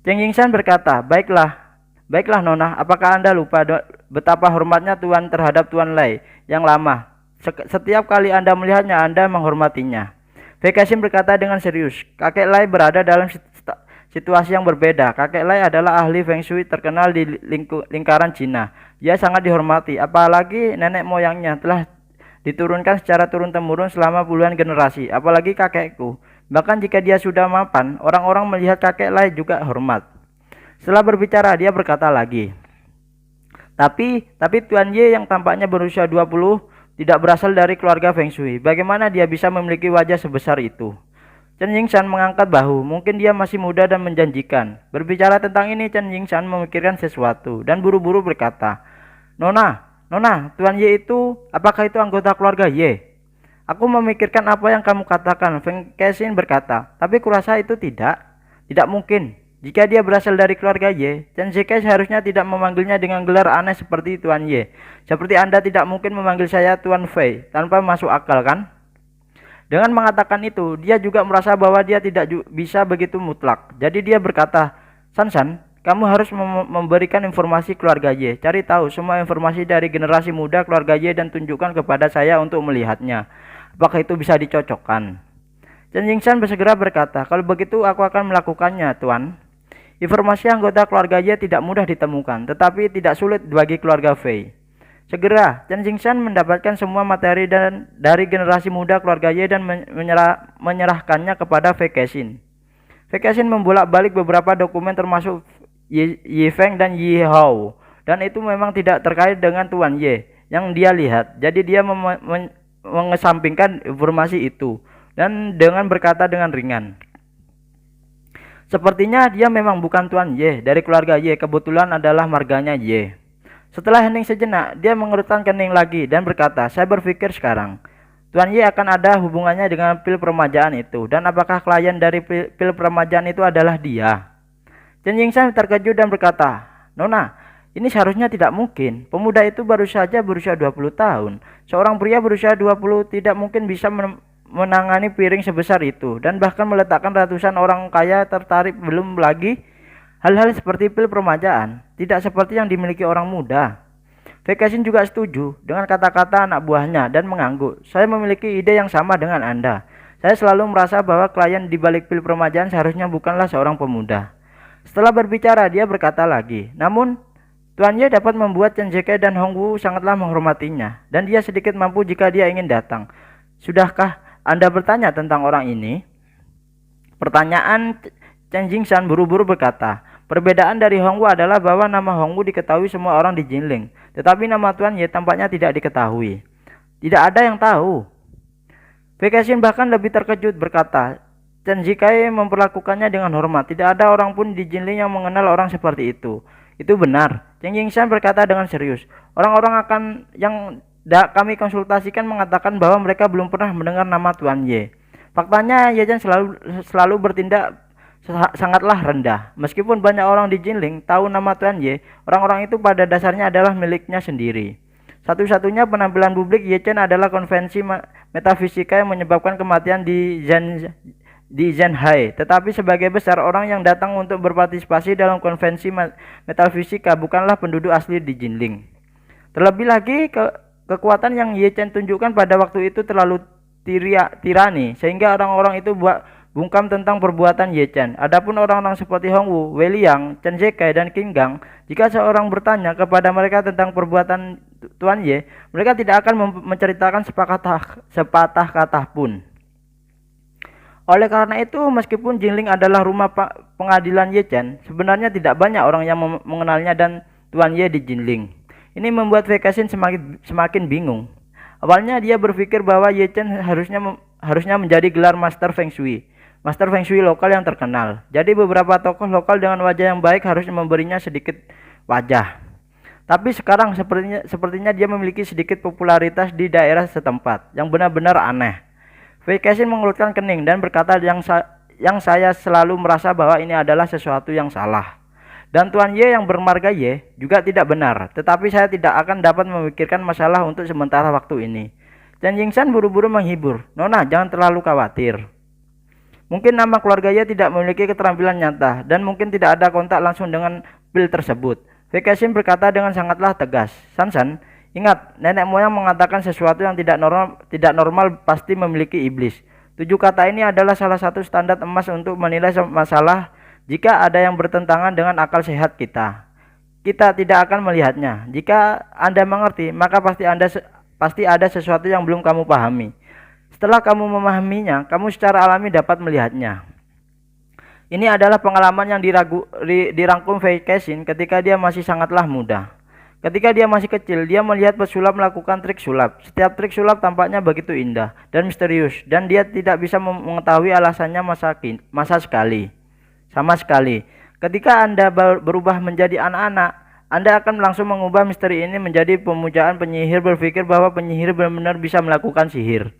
Cheng Yingshan berkata, Baiklah Nona, apakah Anda lupa betapa hormatnya Tuan terhadap Tuan Lai yang lama? Setiap kali Anda melihatnya, Anda menghormatinya. Vacation berkata dengan serius, kakek Lai berada dalam situasi yang berbeda. Kakek Lai adalah ahli Feng Shui terkenal di lingkaran Cina. Dia sangat dihormati, apalagi nenek moyangnya telah diturunkan secara turun-temurun selama puluhan generasi, apalagi kakekku. Bahkan jika dia sudah mapan, orang-orang melihat kakek Lai juga hormat. Setelah berbicara, dia berkata lagi, Tapi Tuan Ye yang tampaknya berusia 20 tidak berasal dari keluarga Feng Shui. Bagaimana dia bisa memiliki wajah sebesar itu?" Chen Yingshan mengangkat bahu. Mungkin dia masih muda dan menjanjikan. Berbicara tentang ini, Chen Yingshan memikirkan sesuatu dan buru-buru berkata, Nona, Tuan Ye itu, apakah itu anggota keluarga Ye?" "Aku memikirkan apa yang kamu katakan," Feng Kexin berkata. "Tapi kurasa itu tidak mungkin. Jika dia berasal dari keluarga Ye, Chen Zikai seharusnya tidak memanggilnya dengan gelar aneh seperti Tuan Ye. Seperti Anda tidak mungkin memanggil saya Tuan Fei tanpa masuk akal, kan?" Dengan mengatakan itu, dia juga merasa bahwa dia tidak bisa begitu mutlak. Jadi dia berkata, San, kamu harus memberikan informasi keluarga Ye. Cari tahu semua informasi dari generasi muda keluarga Ye dan tunjukkan kepada saya untuk melihatnya. Apakah itu bisa dicocokkan?" Chen Yingshan segera berkata, "Kalau begitu aku akan melakukannya, Tuan." Informasi anggota keluarga Ye tidak mudah ditemukan, tetapi tidak sulit bagi keluarga Fei. Segera, Chen Yingshan mendapatkan semua materi dari generasi muda keluarga Ye dan menyerahkannya kepada Vacation. Vacation membolak-balik beberapa dokumen termasuk Yi Feng dan Yi Hao, dan itu memang tidak terkait dengan Tuan Ye yang dia lihat. Jadi dia mengesampingkan informasi itu dan dengan berkata dengan ringan, "Sepertinya dia memang bukan Tuan Ye dari keluarga Ye, kebetulan adalah marganya Ye." Setelah hening sejenak, dia mengerutkan kening lagi dan berkata, "Saya berpikir sekarang, Tuan Ye akan ada hubungannya dengan pil permajaan itu, dan apakah klien dari pil permajaan itu adalah dia?" Chen Yingshan terkejut dan berkata, "Nona, ini seharusnya tidak mungkin. Pemuda itu baru saja berusia 20 tahun. Seorang pria berusia 20 tidak mungkin bisa menangani piring sebesar itu dan bahkan meletakkan ratusan orang kaya tertarik, belum lagi hal-hal seperti pil permajaan, tidak seperti yang dimiliki orang muda." Vacation juga setuju dengan kata-kata anak buahnya dan mengangguk. "Saya memiliki ide yang sama dengan Anda. Saya selalu merasa bahwa klien di balik pil permajaan seharusnya bukanlah seorang pemuda." Setelah berbicara, dia berkata lagi, "Namun Tuan Ye dapat membuat Chen Zikai dan Hong Wu sangatlah menghormatinya, dan dia sedikit mampu jika dia ingin datang. Sudahkah Anda bertanya tentang orang ini?" Pertanyaan Chen Yingshan buru-buru berkata, "Perbedaan dari Hong Wu adalah bahwa nama Hong Wu diketahui semua orang di Jinling, tetapi nama Tuan Ye tampaknya tidak diketahui. Tidak ada yang tahu." Vacation bahkan lebih terkejut berkata, Chen Zikai memperlakukannya dengan hormat. Tidak ada orang pun di Jinling yang mengenal orang seperti itu. "Itu benar," Chen Yingshan berkata dengan serius. kami konsultasikan mengatakan bahwa mereka belum pernah mendengar nama Tuan Y. Faktanya Ye Chen selalu bertindak sangatlah rendah. Meskipun banyak orang di Jinling tahu nama Tuan Y, orang-orang itu pada dasarnya adalah miliknya sendiri. Satu-satunya penampilan publik Ye Chen adalah konvensi metafisika yang menyebabkan kematian di Zhenhai. Tetapi sebagai besar orang yang datang untuk berpartisipasi dalam konvensi metafisika bukanlah penduduk asli di Jinling. Terlebih lagi kekuatan yang Ye Chen tunjukkan pada waktu itu terlalu tirani sehingga orang-orang itu bungkam tentang perbuatan Ye Chen. Adapun orang-orang seperti Hong Wu, Wei Liang, Chen Zekai, dan Qin Gang, jika seorang bertanya kepada mereka tentang perbuatan Tuan Ye, mereka tidak akan menceritakan sepatah kata pun. Oleh karena itu, meskipun Jinling adalah rumah pengadilan Ye Chen, sebenarnya tidak banyak orang yang mengenalnya dan Tuan Ye di Jinling. Ini membuat Wei Kexin semakin bingung. Awalnya dia berpikir bahwa Ye Chen harusnya menjadi gelar Master Feng Shui lokal yang terkenal. Jadi beberapa tokoh lokal dengan wajah yang baik harusnya memberinya sedikit wajah. Tapi sekarang sepertinya dia memiliki sedikit popularitas di daerah setempat yang benar-benar aneh. Wei Kexin mengerutkan kening dan berkata yang saya selalu merasa bahwa ini adalah sesuatu yang salah. Dan Tuan Ye yang bermarga Ye juga tidak benar, tetapi saya tidak akan dapat memikirkan masalah untuk sementara waktu ini. Chen Yingshan buru-buru menghibur. Nona, jangan terlalu khawatir. Mungkin nama keluarga Ye tidak memiliki keterampilan nyata, dan mungkin tidak ada kontak langsung dengan pil tersebut. Wei Kexin berkata dengan sangatlah tegas. San, ingat, nenek moyang mengatakan sesuatu yang tidak normal pasti memiliki iblis. 7 kata ini adalah salah satu standar emas untuk menilai masalah. Jika ada yang bertentangan dengan akal sehat kita tidak akan melihatnya. Jika Anda mengerti, maka pasti ada sesuatu yang belum kamu pahami. Setelah kamu memahaminya, kamu secara alami dapat melihatnya. Ini adalah pengalaman yang dirangkum Wei Kexin ketika dia masih sangatlah muda. Ketika dia masih kecil, dia melihat pesulap melakukan trik sulap. Setiap trik sulap tampaknya begitu indah dan misterius, dan dia tidak bisa mengetahui alasannya sama sekali. Ketika Anda berubah menjadi anak-anak, Anda akan langsung mengubah misteri ini menjadi pemujaan penyihir, berpikir bahwa penyihir benar-benar bisa melakukan sihir.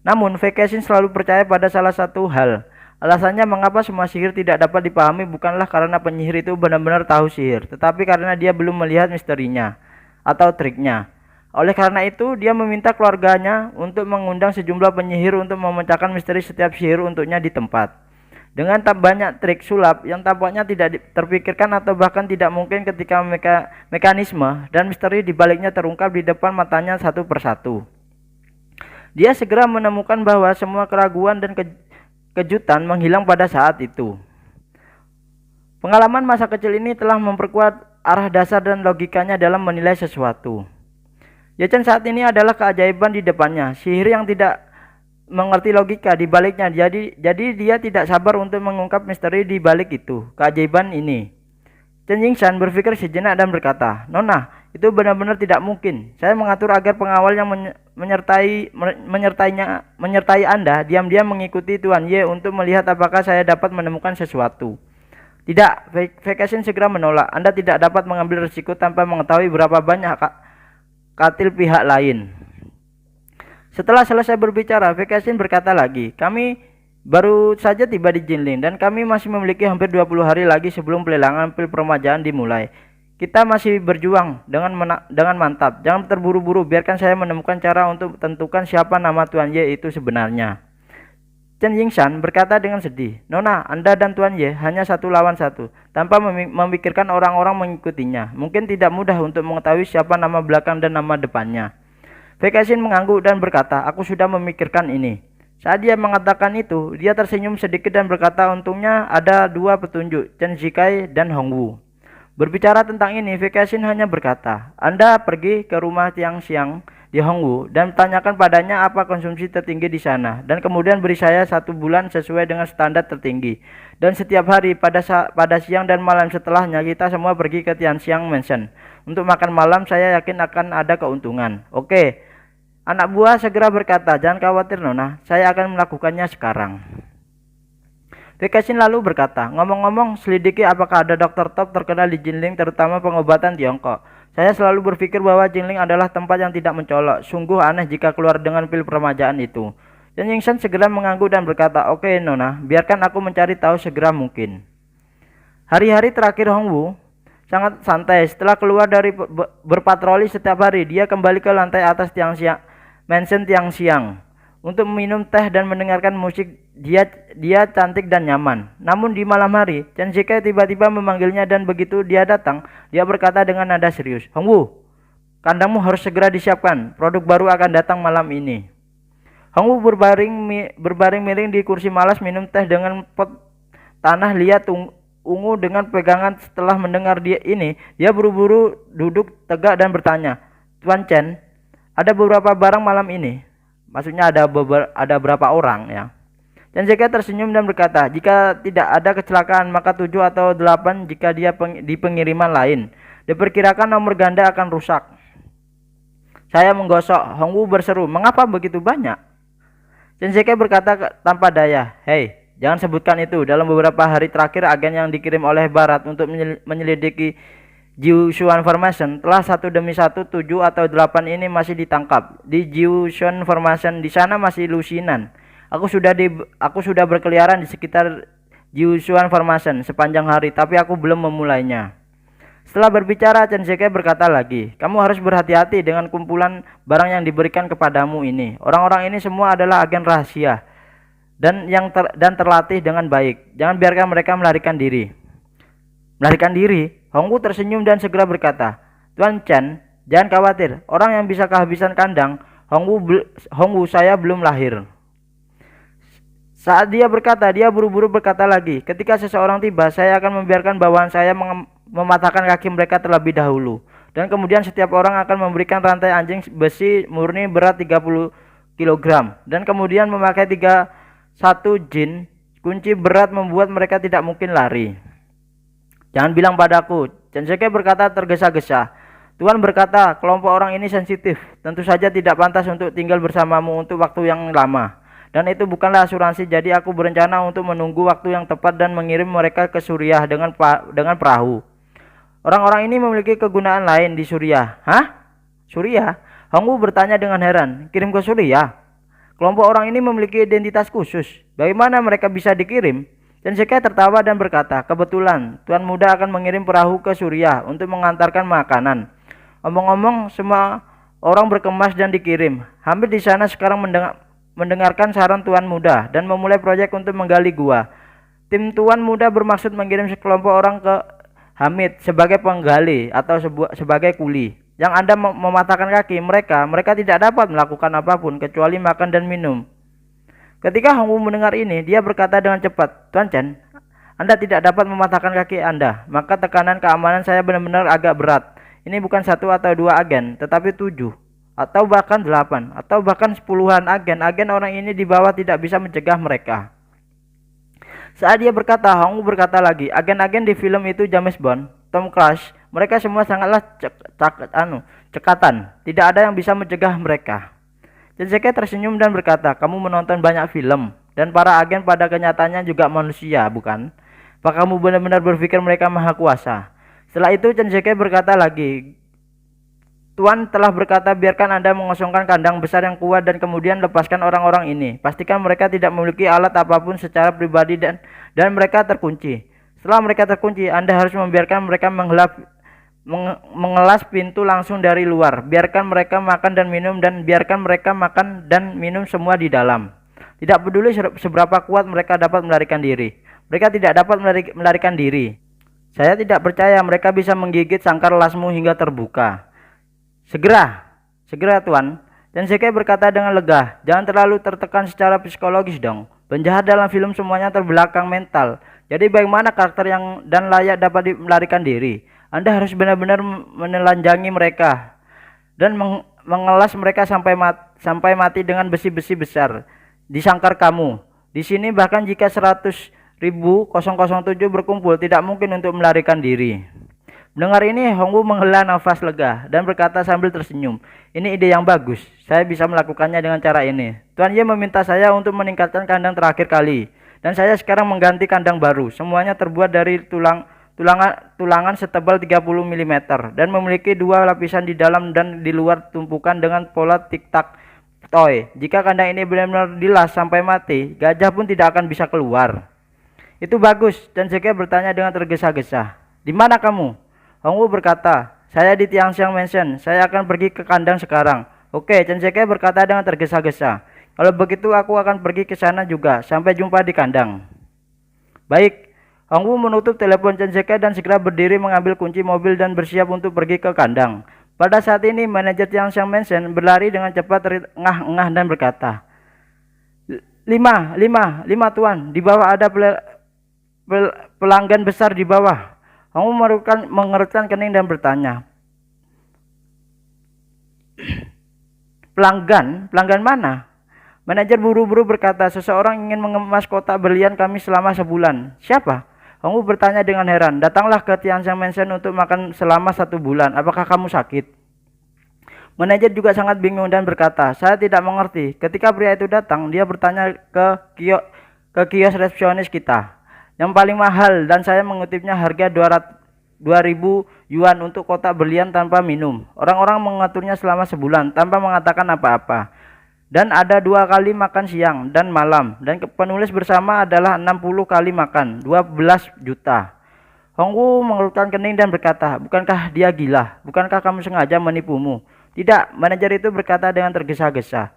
Namun, Wei Kexin selalu percaya pada salah satu hal. Alasannya mengapa semua sihir tidak dapat dipahami bukanlah karena penyihir itu benar-benar tahu sihir, tetapi karena dia belum melihat misterinya atau triknya. Oleh karena itu, dia meminta keluarganya untuk mengundang sejumlah penyihir untuk memecahkan misteri setiap sihir untuknya di tempat. Dengan banyak trik sulap yang tampaknya tidak terpikirkan atau bahkan tidak mungkin ketika mekanisme dan misteri di baliknya terungkap di depan matanya satu persatu. Dia segera menemukan bahwa semua keraguan dan kejutan menghilang pada saat itu. Pengalaman masa kecil ini telah memperkuat arah dasar dan logikanya dalam menilai sesuatu. Ye Chen saat ini adalah keajaiban di depannya, sihir yang tidak mengerti logika di baliknya. Jadi dia tidak sabar untuk mengungkap misteri di balik itu, keajaiban ini. Chen Yingshan berpikir sejenak dan berkata, Nona, itu benar-benar tidak mungkin. Saya mengatur agar pengawal yang menyertai Anda diam-diam mengikuti Tuan Ye untuk melihat apakah saya dapat menemukan sesuatu. Tidak, Wei Kexin segera menolak. Anda tidak dapat mengambil risiko tanpa mengetahui berapa banyak katil pihak lain. Setelah selesai berbicara, Wei Kexin berkata lagi, kami baru saja tiba di Jinling dan kami masih memiliki hampir 20 hari lagi sebelum pelelangan pil permajaan dimulai. Kita masih berjuang dengan mantap. Jangan terburu-buru, biarkan saya menemukan cara untuk tentukan siapa nama Tuan Ye itu sebenarnya. Chen Yingshan berkata dengan sedih, Nona, Anda dan Tuan Ye hanya 1 lawan 1, tanpa memikirkan orang-orang mengikutinya. Mungkin tidak mudah untuk mengetahui siapa nama belakang dan nama depannya. Wei Kexin mengangguk dan berkata, aku sudah memikirkan ini. Saat dia mengatakan itu, dia tersenyum sedikit dan berkata, untungnya ada 2 petunjuk, Chen Zekai dan Hong Wu. Berbicara tentang ini, Wei Kexin hanya berkata, Anda pergi ke rumah Tiang Xiang di Hong Wu dan tanyakan padanya apa konsumsi tertinggi di sana, dan kemudian beri saya 1 bulan sesuai dengan standar tertinggi. Dan setiap hari pada siang dan malam setelahnya kita semua pergi ke Tian Xiang Mansion untuk makan malam. Saya yakin akan ada keuntungan. Oke. Anak buah segera berkata, jangan khawatir Nona, saya akan melakukannya sekarang. Wei Kexin lalu berkata, ngomong-ngomong, selidiki apakah ada dokter top terkenal di Jinling terutama pengobatan Tiongkok. Saya selalu berpikir bahwa Jingling adalah tempat yang tidak mencolok. Sungguh aneh jika keluar dengan pil permajaan itu. Chen Yingchen segera mengangguk dan berkata, "Oke, Nona, biarkan aku mencari tahu segera mungkin." Hari-hari terakhir Hongwu sangat santai. Setelah keluar dari berpatroli setiap hari, dia kembali ke lantai atas mansion tiang siang untuk minum teh dan mendengarkan musik. Dia cantik dan nyaman. Namun di malam hari, Chen Zike tiba-tiba memanggilnya dan begitu dia datang, dia berkata dengan nada serius, "Hongwu, kandangmu harus segera disiapkan. Produk baru akan datang malam ini." Hongwu berbaring miring di kursi malas minum teh dengan pot tanah liat ungu dengan pegangan. Setelah mendengar dia buru-buru duduk tegak dan bertanya, "Tuan Chen, ada beberapa barang malam ini." Maksudnya ada berapa orang ya. Chen Zike tersenyum dan berkata, "Jika tidak ada kecelakaan maka 7 atau 8 jika dia di pengiriman lain. Diperkirakan nomor ganda akan rusak." Saya menggosok. Hongwu berseru, "Mengapa begitu banyak?" Chen Zike berkata tanpa daya, "Hei, jangan sebutkan itu. Dalam beberapa hari terakhir agen yang dikirim oleh Barat untuk menyelidiki Jiuquan Formation telah satu demi satu 7 atau 8 ini masih ditangkap di Jiuquan Formation. Di sana masih lusinan. Aku sudah berkeliaran di sekitar Jiuquan Formation sepanjang hari, tapi aku belum memulainya." Setelah berbicara, Chen Zike berkata lagi, "Kamu harus berhati-hati dengan kumpulan barang yang diberikan kepadamu ini. Orang-orang ini semua adalah agen rahasia dan terlatih dengan baik. Jangan biarkan mereka melarikan diri." "Melarikan diri?" Hongwu tersenyum dan segera berkata, "Tuan Chen, jangan khawatir. Orang yang bisa kehabisan kandang, Hongwu saya belum lahir." Saat dia berkata, dia buru-buru berkata lagi, "Ketika seseorang tiba, saya akan membiarkan bawahan saya mematahkan kaki mereka terlebih dahulu. Dan kemudian setiap orang akan memberikan rantai anjing besi murni berat 30 kg. Dan kemudian memakai 31 jin kunci berat membuat mereka tidak mungkin lari. Jangan bilang padaku." Chen Zike berkata tergesa-gesa. "Tuan berkata kelompok orang ini sensitif. Tentu saja tidak pantas untuk tinggal bersamamu untuk waktu yang lama. Dan itu bukanlah asuransi, jadi aku berencana untuk menunggu waktu yang tepat dan mengirim mereka ke Suriah dengan perahu." "Orang-orang ini memiliki kegunaan lain di Suriah." "Hah? Suriah?" Hongwu bertanya dengan heran. "Kirim ke Suriah? Kelompok orang ini memiliki identitas khusus. Bagaimana mereka bisa dikirim?" Chen Zike tertawa dan berkata, "Kebetulan, Tuan Muda akan mengirim perahu ke Suriah untuk mengantarkan makanan. Omong-omong, semua orang berkemas dan dikirim. Hampir di sana sekarang mendengarkan saran Tuan Muda dan memulai proyek untuk menggali gua. Tim Tuan Muda bermaksud mengirim sekelompok orang ke Hamid sebagai penggali atau sebagai kuli. Yang Anda mematahkan kaki mereka tidak dapat melakukan apapun kecuali makan dan minum." Ketika Hongwu mendengar ini, dia berkata dengan cepat, "Tuan Chen, Anda tidak dapat mematahkan kaki Anda, maka tekanan keamanan saya benar-benar agak berat. Ini bukan 1 atau 2 agen, tetapi 7 atau bahkan 8 atau bahkan 10-an agen. Agen orang ini di bawah tidak bisa mencegah mereka." Saat dia berkata, Hongwu berkata lagi, "Agen-agen di film itu James Bond, Tom Cruise, mereka semua sangatlah cekatan. Tidak ada yang bisa mencegah mereka." Chen Zike tersenyum dan berkata, "Kamu menonton banyak film, dan para agen pada kenyataannya juga manusia, bukan? Apa kamu benar-benar berpikir mereka maha kuasa?" Setelah itu Chen Zike berkata lagi, "Tuan telah berkata biarkan Anda mengosongkan kandang besar yang kuat dan kemudian lepaskan orang-orang ini. Pastikan mereka tidak memiliki alat apapun secara pribadi dan mereka terkunci. Setelah mereka terkunci, Anda harus membiarkan mereka mengelas pintu langsung dari luar. Biarkan mereka makan dan minum semua di dalam. Tidak peduli seberapa kuat mereka dapat melarikan diri. Mereka tidak dapat melarikan diri. Saya tidak percaya mereka bisa menggigit sangkar lasmu hingga terbuka." Segera Tuan." Chen Zike berkata dengan lega, "Jangan terlalu tertekan secara psikologis dong. Penjahat dalam film semuanya terbelakang mental. Jadi bagaimana karakter yang dan layak dapat melarikan diri? Anda harus benar-benar menelanjangi mereka dan mengelas mereka sampai mati dengan besi-besi besar di sangkar kamu. Di sini bahkan jika 100.007 berkumpul tidak mungkin untuk melarikan diri." Mendengar ini, Hongwu menghela nafas lega dan berkata sambil tersenyum, "Ini ide yang bagus. Saya bisa melakukannya dengan cara ini. Tuan Ye meminta saya untuk meningkatkan kandang terakhir kali, dan saya sekarang mengganti kandang baru. Semuanya terbuat dari tulang tulangan setebal 30 mm dan memiliki dua lapisan di dalam dan di luar tumpukan dengan pola tik-tak toy. Jika kandang ini benar-benar dilas sampai mati, gajah pun tidak akan bisa keluar. Itu bagus, Chen Zike bertanya dengan tergesa-gesa. Di mana kamu? Hong Wu berkata, saya di Tianxiang Mansion, saya akan pergi ke kandang sekarang. Oke, Chen Zike berkata dengan tergesa-gesa. Kalau begitu aku akan pergi ke sana juga, sampai jumpa di kandang. Baik, Hong Wu menutup telepon Chen Zike dan segera berdiri mengambil kunci mobil dan bersiap untuk pergi ke kandang. Pada saat ini, manajer Tianxiang Mansion berlari dengan cepat terengah-engah dan berkata, lima tuan, di bawah ada pelanggan besar di bawah. Hong Wu mengerutkan kening dan bertanya, pelanggan mana? Manajer buru-buru berkata, seseorang ingin mengemas kotak berlian kami selama sebulan. Siapa? Hong Wu bertanya dengan heran. Datanglah ke Tianxiang Mansion untuk makan selama 1 bulan. Apakah kamu sakit? Manajer juga sangat bingung dan berkata, saya tidak mengerti. Ketika pria itu datang, dia bertanya ke kios resepsionis kita yang paling mahal, dan saya mengutipnya harga 2.000 yuan untuk kotak berlian tanpa minum. Orang-orang mengaturnya selama sebulan tanpa mengatakan apa-apa. Dan ada 2 kali makan siang dan malam, dan penulis bersama adalah 60 kali makan, 12 juta. Hong Wu mengerutkan kening dan berkata, bukankah dia gila? Bukankah kamu sengaja menipumu? Tidak, manajer itu berkata dengan tergesa-gesa.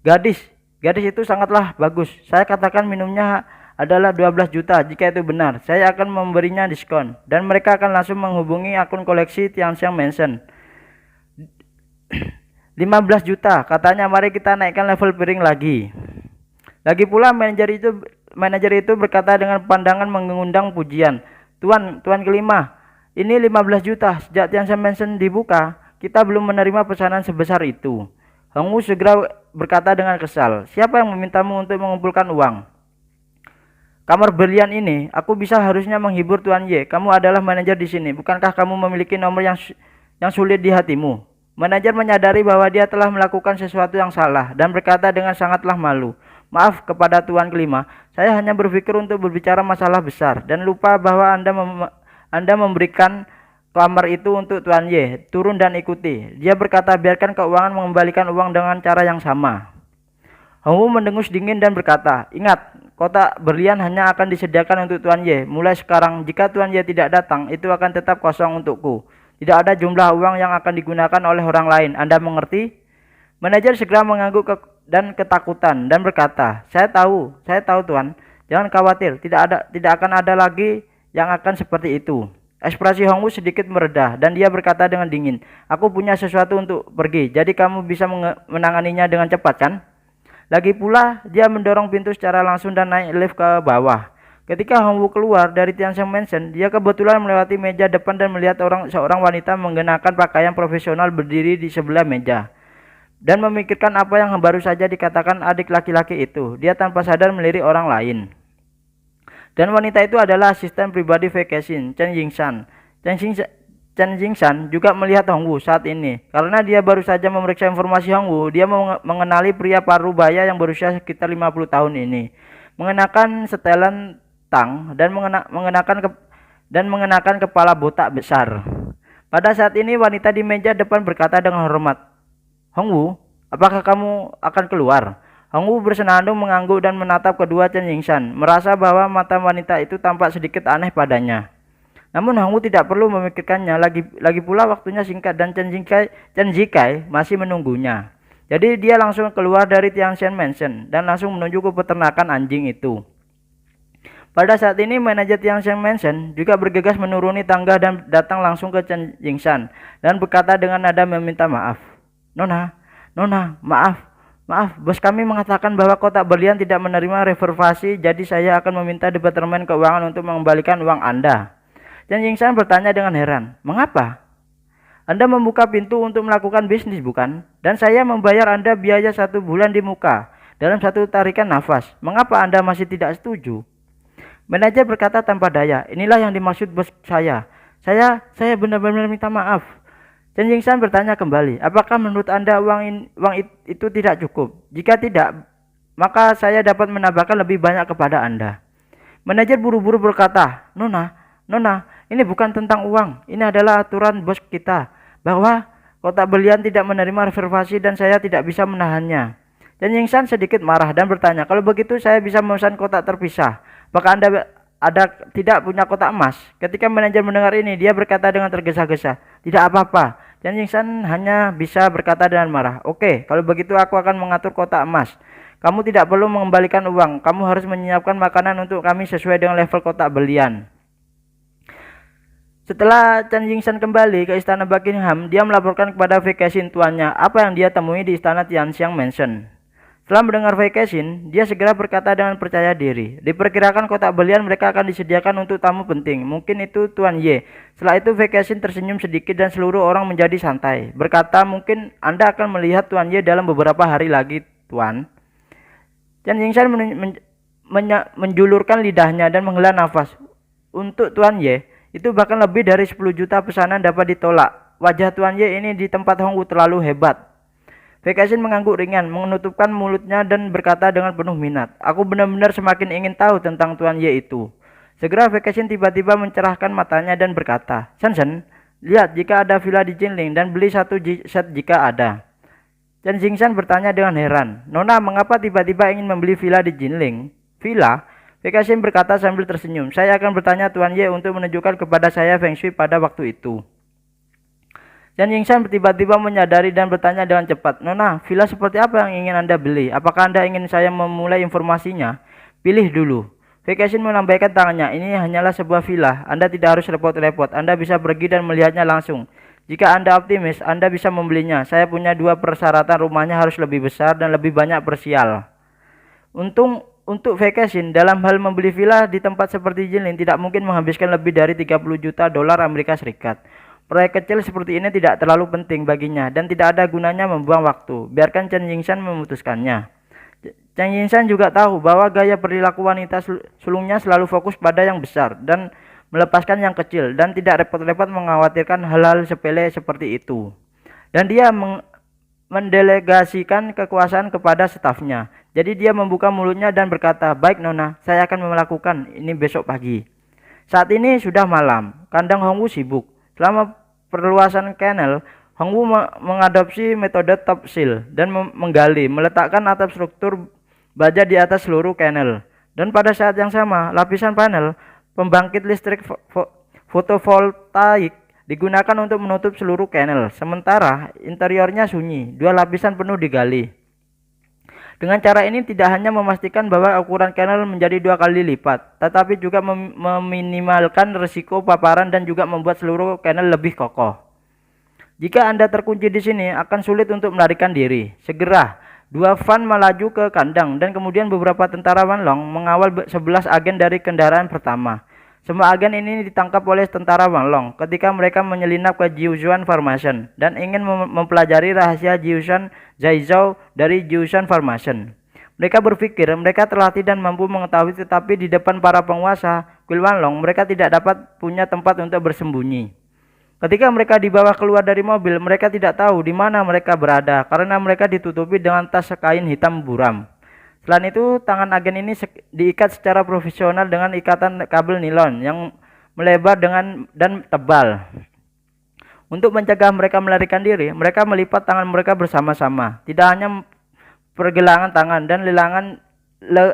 Gadis itu sangatlah bagus. Saya katakan minumnya adalah 12 juta. Jika itu benar, saya akan memberinya diskon, dan mereka akan langsung menghubungi akun koleksi Tianxiang Mansion. 15 juta, katanya. Mari kita naikkan level piring lagi. Lagi pula manajer itu berkata dengan pandangan mengundang pujian. Tuan kelima, ini 15 juta. Sejak Tianxiang Mansion dibuka, kita belum menerima pesanan sebesar itu. Hong Wu segera berkata dengan kesal, siapa yang memintamu untuk mengumpulkan uang? Kamar berlian ini, aku bisa harusnya menghibur Tuan Ye. Kamu adalah manajer di sini. Bukankah kamu memiliki nomor yang sulit di hatimu? Manajer menyadari bahwa dia telah melakukan sesuatu yang salah dan berkata dengan sangatlah malu. Maaf kepada Tuan kelima, saya hanya berpikir untuk berbicara masalah besar dan lupa bahwa Anda memberikan kamar itu untuk Tuan Ye. Turun dan ikuti. Dia berkata, biarkan keuangan mengembalikan uang dengan cara yang sama. Hong Wu mendengus dingin dan berkata, ingat, kotak berlian hanya akan disediakan untuk Tuan Ye. Mulai sekarang, jika Tuan Ye tidak datang, itu akan tetap kosong untukku. Tidak ada jumlah uang yang akan digunakan oleh orang lain. Anda mengerti? Manajer segera mengangguk dan ketakutan dan berkata, saya tahu Tuan. Jangan khawatir, tidak akan ada lagi yang akan seperti itu. Ekspresi Hong Wu sedikit meredah dan dia berkata dengan dingin, aku punya sesuatu untuk pergi, jadi kamu bisa menanganinya dengan cepat, kan? Lagi pula, dia mendorong pintu secara langsung dan naik lift ke bawah. Ketika Hong Wu keluar dari Tianxiang Mansion, dia kebetulan melewati meja depan dan melihat seorang wanita mengenakan pakaian profesional berdiri di sebelah meja. Dan memikirkan apa yang baru saja dikatakan adik laki-laki itu, dia tanpa sadar melirik orang lain. Dan wanita itu adalah asisten pribadi Vacation, Chen Yingshan. Chen Yingshan juga melihat Hong Wu saat ini. Karena dia baru saja memeriksa informasi Hong Wu, dia mengenali pria parubaya yang berusia sekitar 50 tahun ini. Mengenakan setelan tang dan mengenakan kepala botak besar. Pada saat ini wanita di meja depan berkata dengan hormat, Hong Wu, apakah kamu akan keluar? Hong Wu bersenandung mengangguk dan menatap kedua Chen Yingshan, merasa bahwa mata wanita itu tampak sedikit aneh padanya. Namun Hong Wu tidak perlu memikirkannya, lagi pula waktunya singkat dan Chen Zikai masih menunggunya. Jadi dia langsung keluar dari Tianxiang Mansion dan langsung menuju ke peternakan anjing itu. Pada saat ini manajer Tianxiang Mansion juga bergegas menuruni tangga dan datang langsung ke Chen Yingshan dan berkata dengan nada meminta maaf. Nona, maaf, bos kami mengatakan bahwa kotak berlian tidak menerima reservasi, jadi saya akan meminta Departemen Keuangan untuk mengembalikan uang Anda. Chen Yingshan bertanya dengan heran, mengapa? Anda membuka pintu untuk melakukan bisnis, bukan? Dan saya membayar Anda biaya 1 bulan di muka dalam 1 tarikan nafas. Mengapa Anda masih tidak setuju? Manajer berkata tanpa daya, inilah yang dimaksud bos saya. Saya benar-benar minta maaf. Chen Yingshan bertanya kembali, apakah menurut Anda uang itu tidak cukup? Jika tidak, maka saya dapat menambahkan lebih banyak kepada Anda. Manajer buru-buru berkata, Nona, Ini bukan tentang uang. Ini adalah aturan bos kita bahwa kotak belian tidak menerima reservasi dan saya tidak bisa menahannya. Chen Yingsan sedikit marah dan bertanya, kalau begitu saya bisa memesan kotak terpisah. Apakah Anda tidak punya kotak emas? Ketika manajer mendengar ini, dia berkata dengan tergesa-gesa, tidak apa-apa. Chen Yingsan hanya bisa berkata dengan marah, oke, kalau begitu aku akan mengatur kotak emas. Kamu tidak perlu mengembalikan uang, kamu harus menyiapkan makanan untuk kami sesuai dengan level kotak belian. Setelah Chen Yingsan kembali ke istana Buckingham, dia melaporkan kepada Wei Kexin tuannya apa yang dia temui di istana Tianxiang Mansion. Setelah mendengar Wei Kexin, dia segera berkata dengan percaya diri, diperkirakan kotak belian mereka akan disediakan untuk tamu penting, mungkin itu Tuan Ye. Setelah itu Wei Kexin tersenyum sedikit dan seluruh orang menjadi santai, berkata, mungkin Anda akan melihat Tuan Ye dalam beberapa hari lagi, Tuan. Chen Yingsan menjulurkan lidahnya dan menghela nafas. Untuk Tuan Ye, itu bahkan lebih dari 10 juta pesanan dapat ditolak. Wajah Tuan Ye ini di tempat Hongwu terlalu hebat. Wei Kexin mengangguk ringan, menutupkan mulutnya dan berkata dengan penuh minat, aku benar-benar semakin ingin tahu tentang Tuan Ye itu. Segera Wei Kexin tiba-tiba mencerahkan matanya dan berkata, Shen, lihat jika ada villa di Jinling dan beli satu set jika ada. Chen Yingsan bertanya dengan heran, Nona mengapa tiba-tiba ingin membeli villa di Jinling? Villa? Wei Kexin berkata sambil tersenyum, saya akan bertanya Tuan Ye untuk menunjukkan kepada saya Feng Shui pada waktu itu. Chen Yingsan tiba-tiba menyadari dan bertanya dengan cepat, Nona, villa seperti apa yang ingin Anda beli? Apakah Anda ingin saya memulai informasinya? Pilih dulu. Wei Kexin melambaikan tangannya, ini hanyalah sebuah villa, Anda tidak harus repot-repot, Anda bisa pergi dan melihatnya langsung. Jika Anda optimis, Anda bisa membelinya. Saya punya 2 persyaratan, rumahnya harus lebih besar dan lebih banyak persial. Untuk Wei Kexin, dalam hal membeli villa di tempat seperti Jinling tidak mungkin menghabiskan lebih dari 30 juta dolar Amerika Serikat. Proyek kecil seperti ini tidak terlalu penting baginya dan tidak ada gunanya membuang waktu. Biarkan Chen Yingsan memutuskannya. Chen Yingsan juga tahu bahwa gaya perilaku wanita sulungnya selalu fokus pada yang besar dan melepaskan yang kecil dan tidak repot-repot mengkhawatirkan hal-hal sepele seperti itu. Dan dia mendelegasikan kekuasaan kepada stafnya. Jadi dia membuka mulutnya dan berkata, baik Nona, saya akan melakukan ini besok pagi. Saat ini sudah malam, kandang Hongwu sibuk. Selama perluasan kennel, Hongwu mengadopsi metode top seal dan menggali, meletakkan atap struktur baja di atas seluruh kennel. Dan pada saat yang sama, lapisan panel pembangkit listrik fotovoltaik digunakan untuk menutup seluruh kennel. Sementara interiornya sunyi, 2 lapisan penuh digali. Dengan cara ini tidak hanya memastikan bahwa ukuran kennel menjadi 2 kali lipat, tetapi juga meminimalkan risiko paparan dan juga membuat seluruh kennel lebih kokoh. Jika Anda terkunci di sini, akan sulit untuk melarikan diri. Segera, 2 van melaju ke kandang dan kemudian beberapa tentara Wanlong mengawal 11 agen dari kendaraan pertama. Semua agen ini ditangkap oleh tentara Wanlong ketika mereka menyelinap ke Jiuquan Formation dan ingin mempelajari rahasia Jiuquan Zaizhou dari Jiuquan Formation. Mereka berpikir mereka terlatih dan mampu mengetahui, tetapi di depan para penguasa kuil Wanlong mereka tidak dapat punya tempat untuk bersembunyi. Ketika mereka dibawa keluar dari mobil, mereka tidak tahu di mana mereka berada karena mereka ditutupi dengan tas kain hitam buram. Selain itu, tangan agen ini diikat secara profesional dengan ikatan kabel nilon yang melebar dan tebal. Untuk mencegah mereka melarikan diri, mereka melipat tangan mereka bersama-sama. Tidak hanya pergelangan tangan dan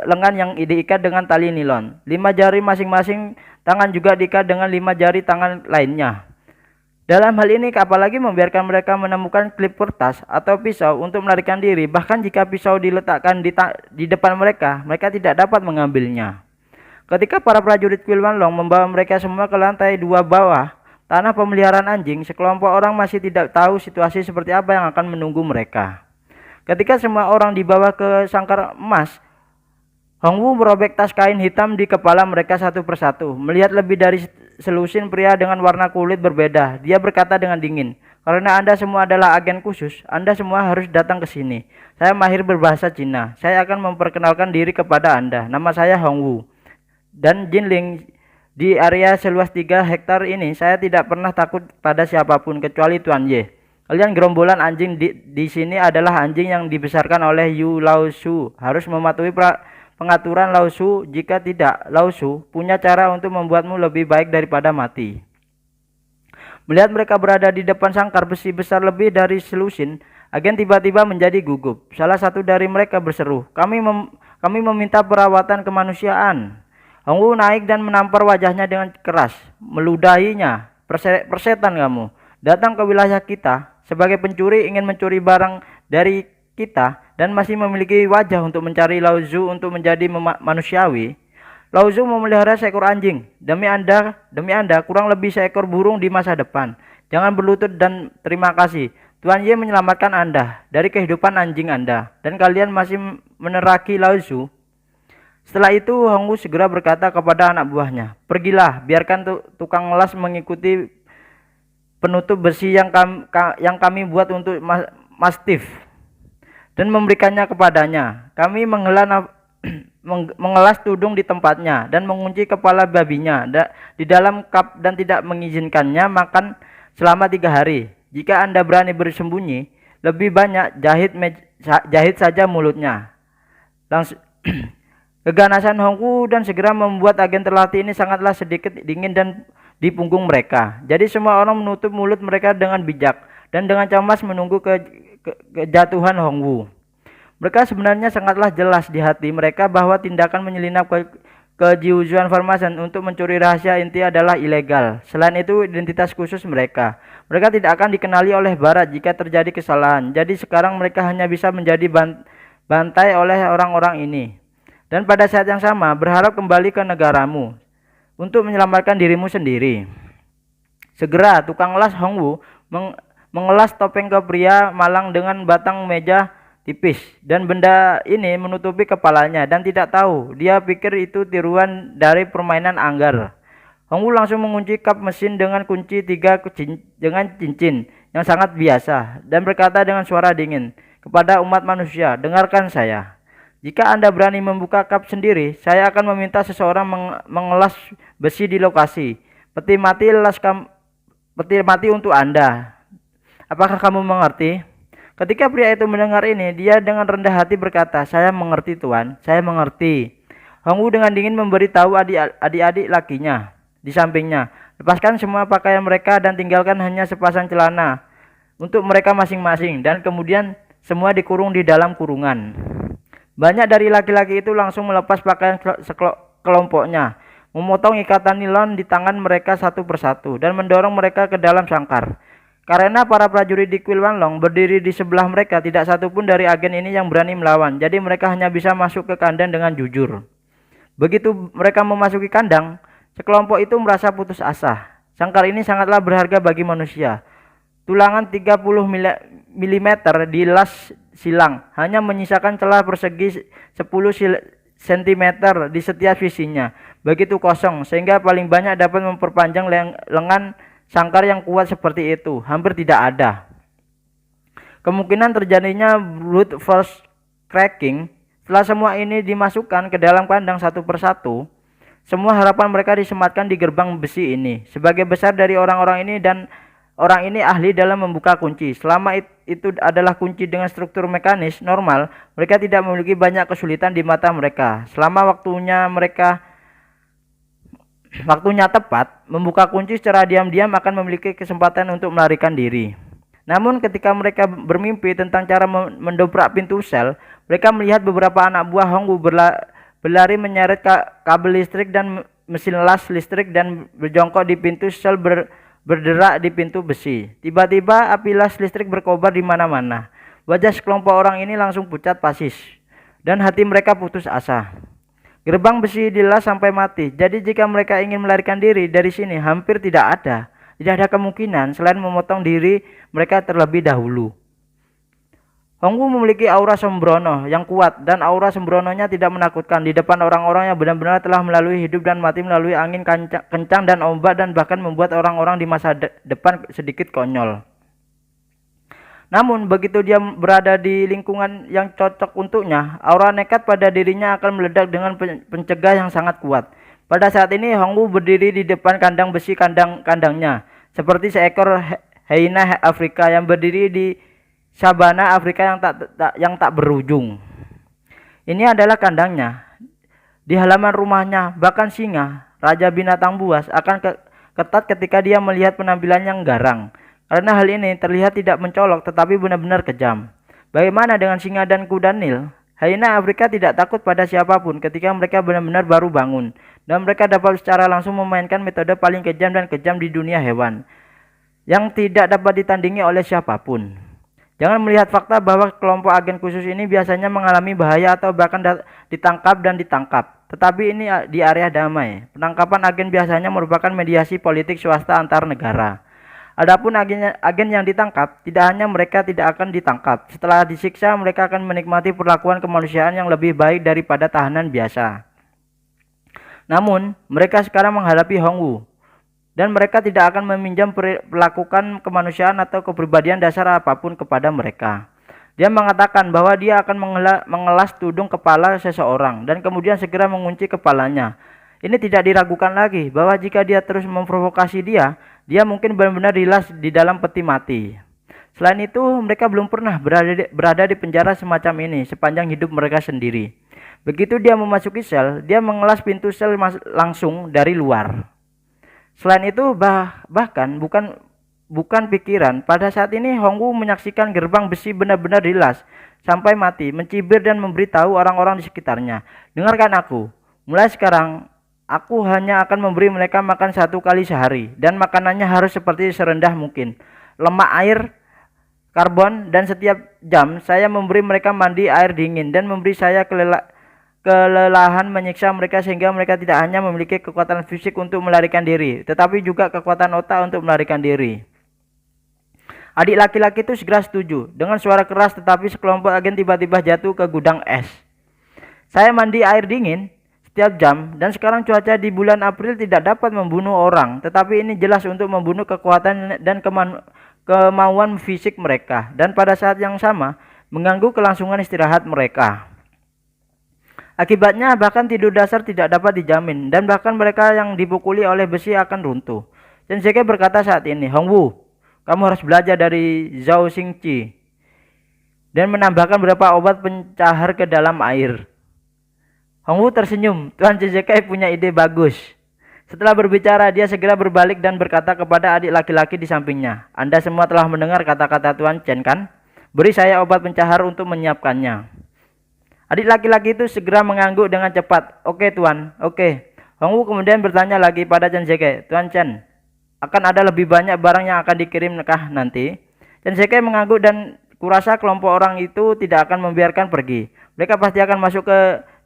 lengan yang diikat dengan tali nilon. 5 jari masing-masing tangan juga diikat dengan 5 jari tangan lainnya. Dalam hal ini, apalagi membiarkan mereka menemukan klip kertas atau pisau untuk melarikan diri, bahkan jika pisau diletakkan di depan mereka, mereka tidak dapat mengambilnya. Ketika para prajurit kuil Wanlong membawa mereka semua ke lantai 2 bawah, tanah pemeliharaan anjing, sekelompok orang masih tidak tahu situasi seperti apa yang akan menunggu mereka. Ketika semua orang dibawa ke sangkar emas, Hongwu merobek tas kain hitam di kepala mereka satu persatu. Melihat lebih dari selusin pria dengan warna kulit berbeda, dia berkata dengan dingin, karena Anda semua adalah agen khusus, Anda semua harus datang ke sini. Saya mahir berbahasa Cina. Saya akan memperkenalkan diri kepada Anda. Nama saya Hongwu. Dan Jinling, di area seluas 3 hektar ini, saya tidak pernah takut pada siapapun kecuali Tuan Ye. Kalian gerombolan anjing di sini adalah anjing yang dibesarkan oleh Yu Lao Shu, harus mematuhi pengaturan Lao Tzu? Jika tidak, Lao Tzu punya cara untuk membuatmu lebih baik daripada mati. Melihat mereka berada di depan sangkar besi besar lebih dari selusin, agen tiba-tiba menjadi gugup. Salah satu dari mereka berseru, kami meminta perawatan kemanusiaan. Hong Wu naik dan menampar wajahnya dengan keras, meludahinya. Persetan kamu, datang ke wilayah kita sebagai pencuri, ingin mencuri barang dari kita dan masih memiliki wajah untuk mencari Lao Tzu untuk menjadi manusiawi. Lao Tzu memelihara seekor anjing. Demi Anda, kurang lebih seekor burung di masa depan. Jangan berlutut dan terima kasih. Tuan Ye menyelamatkan Anda dari kehidupan anjing Anda, dan kalian masih meneraki Lao Tzu. Setelah itu, Hong Wu segera berkata kepada anak buahnya, pergilah, biarkan tukang las mengikuti penutup besi yang kami buat untuk Mastiff dan memberikannya kepadanya. Kami mengelas tudung di tempatnya dan mengunci kepala babinya di dalam kap dan tidak mengizinkannya makan selama 3 hari. Jika Anda berani bersembunyi lebih banyak, jahit saja mulutnya. Langsung keganasan Hong Wu dan segera membuat agen terlatih ini sangatlah sedikit dingin dan di punggung mereka. Jadi semua orang menutup mulut mereka dengan bijak dan dengan cemas menunggu kejatuhan Hong Wu. Mereka sebenarnya sangatlah jelas di hati mereka bahwa tindakan menyelinap ke Jiuzuan Formation untuk mencuri rahasia inti adalah ilegal. Selain itu, identitas khusus mereka tidak akan dikenali oleh Barat jika terjadi kesalahan. Jadi sekarang mereka hanya bisa menjadi bantai oleh orang-orang ini. Dan pada saat yang sama, berharap kembali ke negaramu untuk menyelamatkan dirimu sendiri. Segera, tukang las Hong Wu mengelas topeng ke pria malang dengan batang meja tipis, dan benda ini menutupi kepalanya dan tidak tahu. Dia pikir itu tiruan dari permainan anggar. Hong Wu langsung mengunci kap mesin dengan kunci 3 dengan cincin yang sangat biasa dan berkata dengan suara dingin kepada umat manusia, dengarkan saya. Jika Anda berani membuka kap sendiri, saya akan meminta seseorang mengelas besi di lokasi. Peti mati untuk Anda. Apakah kamu mengerti? Ketika pria itu mendengar ini, dia dengan rendah hati berkata, saya mengerti Tuan, saya mengerti. Hong Wu dengan dingin memberitahu adik-adik lakinya di sampingnya, lepaskan semua pakaian mereka dan tinggalkan hanya sepasang celana untuk mereka masing-masing, dan kemudian semua dikurung di dalam kurungan. Banyak dari laki-laki itu langsung melepas pakaian kelompoknya, memotong ikatan nilon di tangan mereka satu persatu, dan mendorong mereka ke dalam sangkar. Karena para prajurit di Kuil Wanlong berdiri di sebelah mereka, tidak satupun dari agen ini yang berani melawan. Jadi mereka hanya bisa masuk ke kandang dengan jujur. Begitu mereka memasuki kandang, sekelompok itu merasa putus asa. Sangkar ini sangatlah berharga bagi manusia. Tulangan 30 mm dilas silang, hanya menyisakan celah persegi 10 cm di setiap sisinya. Begitu kosong, sehingga paling banyak dapat memperpanjang lengan sangkar yang kuat seperti itu hampir tidak ada. Kemungkinan terjadinya brute force cracking. Setelah semua ini dimasukkan ke dalam kandang satu persatu, semua harapan mereka disematkan di gerbang besi ini. Sebagai besar dari orang-orang ini, dan orang ini ahli dalam membuka kunci. Selama itu adalah kunci dengan struktur mekanis normal, mereka tidak memiliki banyak kesulitan di mata mereka. Selama waktunya tepat, membuka kunci secara diam-diam akan memiliki kesempatan untuk melarikan diri. Namun ketika mereka bermimpi tentang cara mendobrak pintu sel, mereka melihat beberapa anak buah Hong Wu berlari menyeret kabel listrik dan mesin las listrik dan berjongkok di pintu sel berderak di pintu besi. Tiba-tiba api las listrik berkobar di mana-mana. Wajah sekelompok orang ini langsung pucat pasis dan hati mereka putus asa. Gerbang besi dilas sampai mati. Jadi jika mereka ingin melarikan diri dari sini, hampir tidak ada kemungkinan selain memotong diri mereka terlebih dahulu. Hong Wu memiliki aura sembrono yang kuat, dan aura sembrononya tidak menakutkan di depan orang-orang yang benar-benar telah melalui hidup dan mati melalui angin kencang dan ombak, dan bahkan membuat orang-orang di masa depan sedikit konyol. Namun begitu dia berada di lingkungan yang cocok untuknya, aura nekat pada dirinya akan meledak dengan pencegah yang sangat kuat. Pada saat ini Hong Wu berdiri di depan kandang besi kandangnya, seperti seekor hyena Afrika yang berdiri di sabana Afrika yang tak berujung. Ini adalah kandangnya. di halaman rumahnya. Bahkan singa, raja binatang buas, akan ketat ketika dia melihat penampilan yang garang. Karena hal ini terlihat tidak mencolok tetapi benar-benar kejam. Bagaimana dengan singa dan kuda Nil? Hyena Afrika tidak takut pada siapapun ketika mereka benar-benar baru bangun, dan mereka dapat secara langsung memainkan metode paling kejam dan kejam di dunia hewan, yang tidak dapat ditandingi oleh siapapun. Jangan melihat fakta bahwa kelompok agen khusus ini biasanya mengalami bahaya atau bahkan ditangkap dan ditangkap. Tetapi ini di area damai. Penangkapan agen biasanya merupakan mediasi politik swasta antar negara. Adapun agen yang ditangkap, tidak hanya mereka tidak akan ditangkap. Setelah disiksa, mereka akan menikmati perlakuan kemanusiaan yang lebih baik daripada tahanan biasa. Namun, mereka sekarang menghadapi Hongwu, dan mereka tidak akan meminjam perlakuan kemanusiaan atau kepribadian dasar apapun kepada mereka. Dia mengatakan bahwa dia akan mengelas tudung kepala seseorang dan kemudian segera mengunci kepalanya. Ini tidak diragukan lagi bahwa jika dia terus memprovokasi dia mungkin benar-benar dilas di dalam peti mati. Selain itu, mereka belum pernah berada di penjara semacam ini sepanjang hidup mereka sendiri. Begitu dia memasuki sel, dia mengelas pintu sel langsung dari luar. Selain itu, bahkan bukan pikiran, pada saat ini Hongwu menyaksikan gerbang besi benar-benar dilas sampai mati, mencibir dan memberitahu orang-orang di sekitarnya, "Dengarkan aku, mulai sekarang aku hanya akan memberi mereka makan 1 kali sehari, dan makanannya harus seperti serendah mungkin, lemak air, karbon, dan setiap jam saya memberi mereka mandi air dingin dan memberi saya kelelahan menyiksa mereka sehingga mereka tidak hanya memiliki kekuatan fisik untuk melarikan diri, tetapi juga kekuatan otak untuk melarikan diri." Adik laki-laki itu segera setuju. Dengan suara keras tetapi sekelompok agen tiba-tiba jatuh ke gudang es. "Saya mandi air dingin setiap jam, dan sekarang cuaca di bulan April tidak dapat membunuh orang, tetapi ini jelas untuk membunuh kekuatan dan kemauan fisik mereka, dan pada saat yang sama mengganggu kelangsungan istirahat mereka. Akibatnya bahkan tidur dasar tidak dapat dijamin, dan bahkan mereka yang dipukuli oleh besi akan runtuh." Chen Zeke berkata saat ini, "Hongwu, kamu harus belajar dari Zhao Xingqi dan menambahkan beberapa obat pencahar ke dalam air." Hongwu tersenyum. Tuan Cizekai punya ide bagus. Setelah berbicara, dia segera berbalik dan berkata kepada adik laki-laki di sampingnya, "Anda semua telah mendengar kata-kata Tuan Chen, kan? Beri saya obat pencahar untuk menyiapkannya." Adik laki-laki itu segera mengangguk dengan cepat. "Oke, Tuan, oke." Hongwu kemudian bertanya lagi pada Chen Zeke, "Tuan Chen, akan ada lebih banyak barang yang akan dikirimkah nanti?" Chen Zeke mengangguk, dan kurasa kelompok orang itu tidak akan membiarkan pergi. Mereka pasti akan masuk ke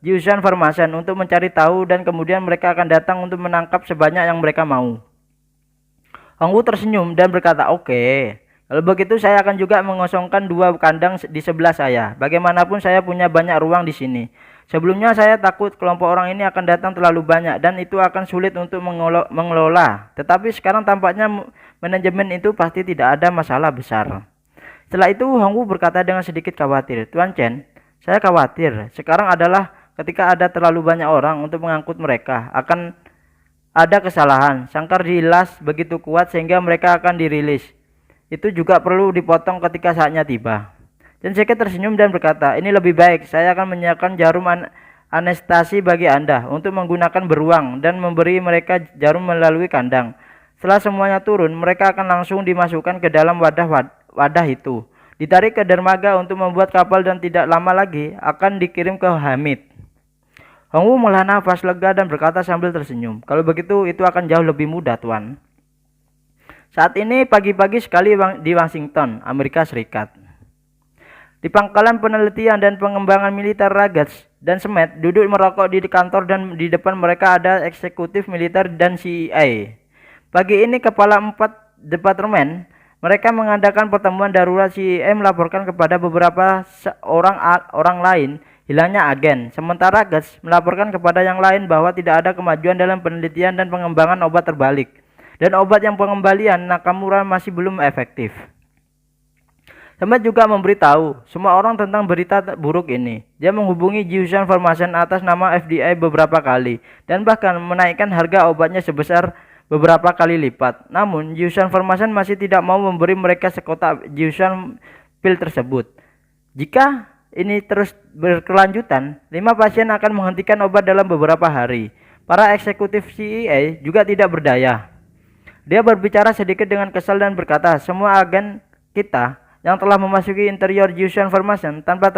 Jiusan Farmasan untuk mencari tahu, dan kemudian mereka akan datang untuk menangkap sebanyak yang mereka mau. Hongwu tersenyum dan berkata, "Oke, kalau begitu saya akan juga mengosongkan 2 kandang di sebelah saya. Bagaimanapun saya punya banyak ruang di sini. Sebelumnya saya takut kelompok orang ini akan datang terlalu banyak dan itu akan sulit untuk mengelola. Tetapi sekarang tampaknya manajemen itu pasti tidak ada masalah besar." Setelah itu Hongwu berkata dengan sedikit khawatir, "Tuan Chen, saya khawatir sekarang adalah ketika ada terlalu banyak orang untuk mengangkut mereka, akan ada kesalahan. Sangkar dilas begitu kuat sehingga mereka akan dirilis. Itu juga perlu dipotong ketika saatnya tiba." Chen Zeke tersenyum dan berkata, "Ini lebih baik. Saya akan menyiapkan jarum anestesi bagi Anda untuk menggunakan beruang dan memberi mereka jarum melalui kandang. Setelah semuanya turun, mereka akan langsung dimasukkan ke dalam wadah itu, ditarik ke dermaga untuk membuat kapal, dan tidak lama lagi akan dikirim ke Hamid." Hongwu menghela nafas lega dan berkata sambil tersenyum, "Kalau begitu itu akan jauh lebih mudah, Tuan." Saat ini pagi-pagi sekali di Washington, Amerika Serikat. Di pangkalan penelitian dan pengembangan militer Ragaz dan Smet duduk merokok di kantor, dan di depan mereka ada eksekutif militer dan CIA. Pagi ini kepala 4 departemen mereka mengadakan pertemuan darurat. CIA melaporkan kepada beberapa orang lain hilangnya agen, sementara Ragaz melaporkan kepada yang lain bahwa tidak ada kemajuan dalam penelitian dan pengembangan obat terbalik, dan obat yang pengembalian Nakamura masih belum efektif. Smet juga memberitahu semua orang tentang berita buruk ini. Dia menghubungi Jiusan Farmasan atas nama FDA beberapa kali, dan bahkan menaikkan harga obatnya sebesar beberapa kali lipat. Namun Jiusan Farmasan masih tidak mau memberi mereka sekotak Jiusan pil tersebut. Jika ini terus berkelanjutan, 5 pasien akan menghentikan obat dalam beberapa hari. Para eksekutif CIA juga tidak berdaya. Dia berbicara sedikit dengan kesal dan berkata, semua agen kita yang telah memasuki interior Jiusan Formation tanpa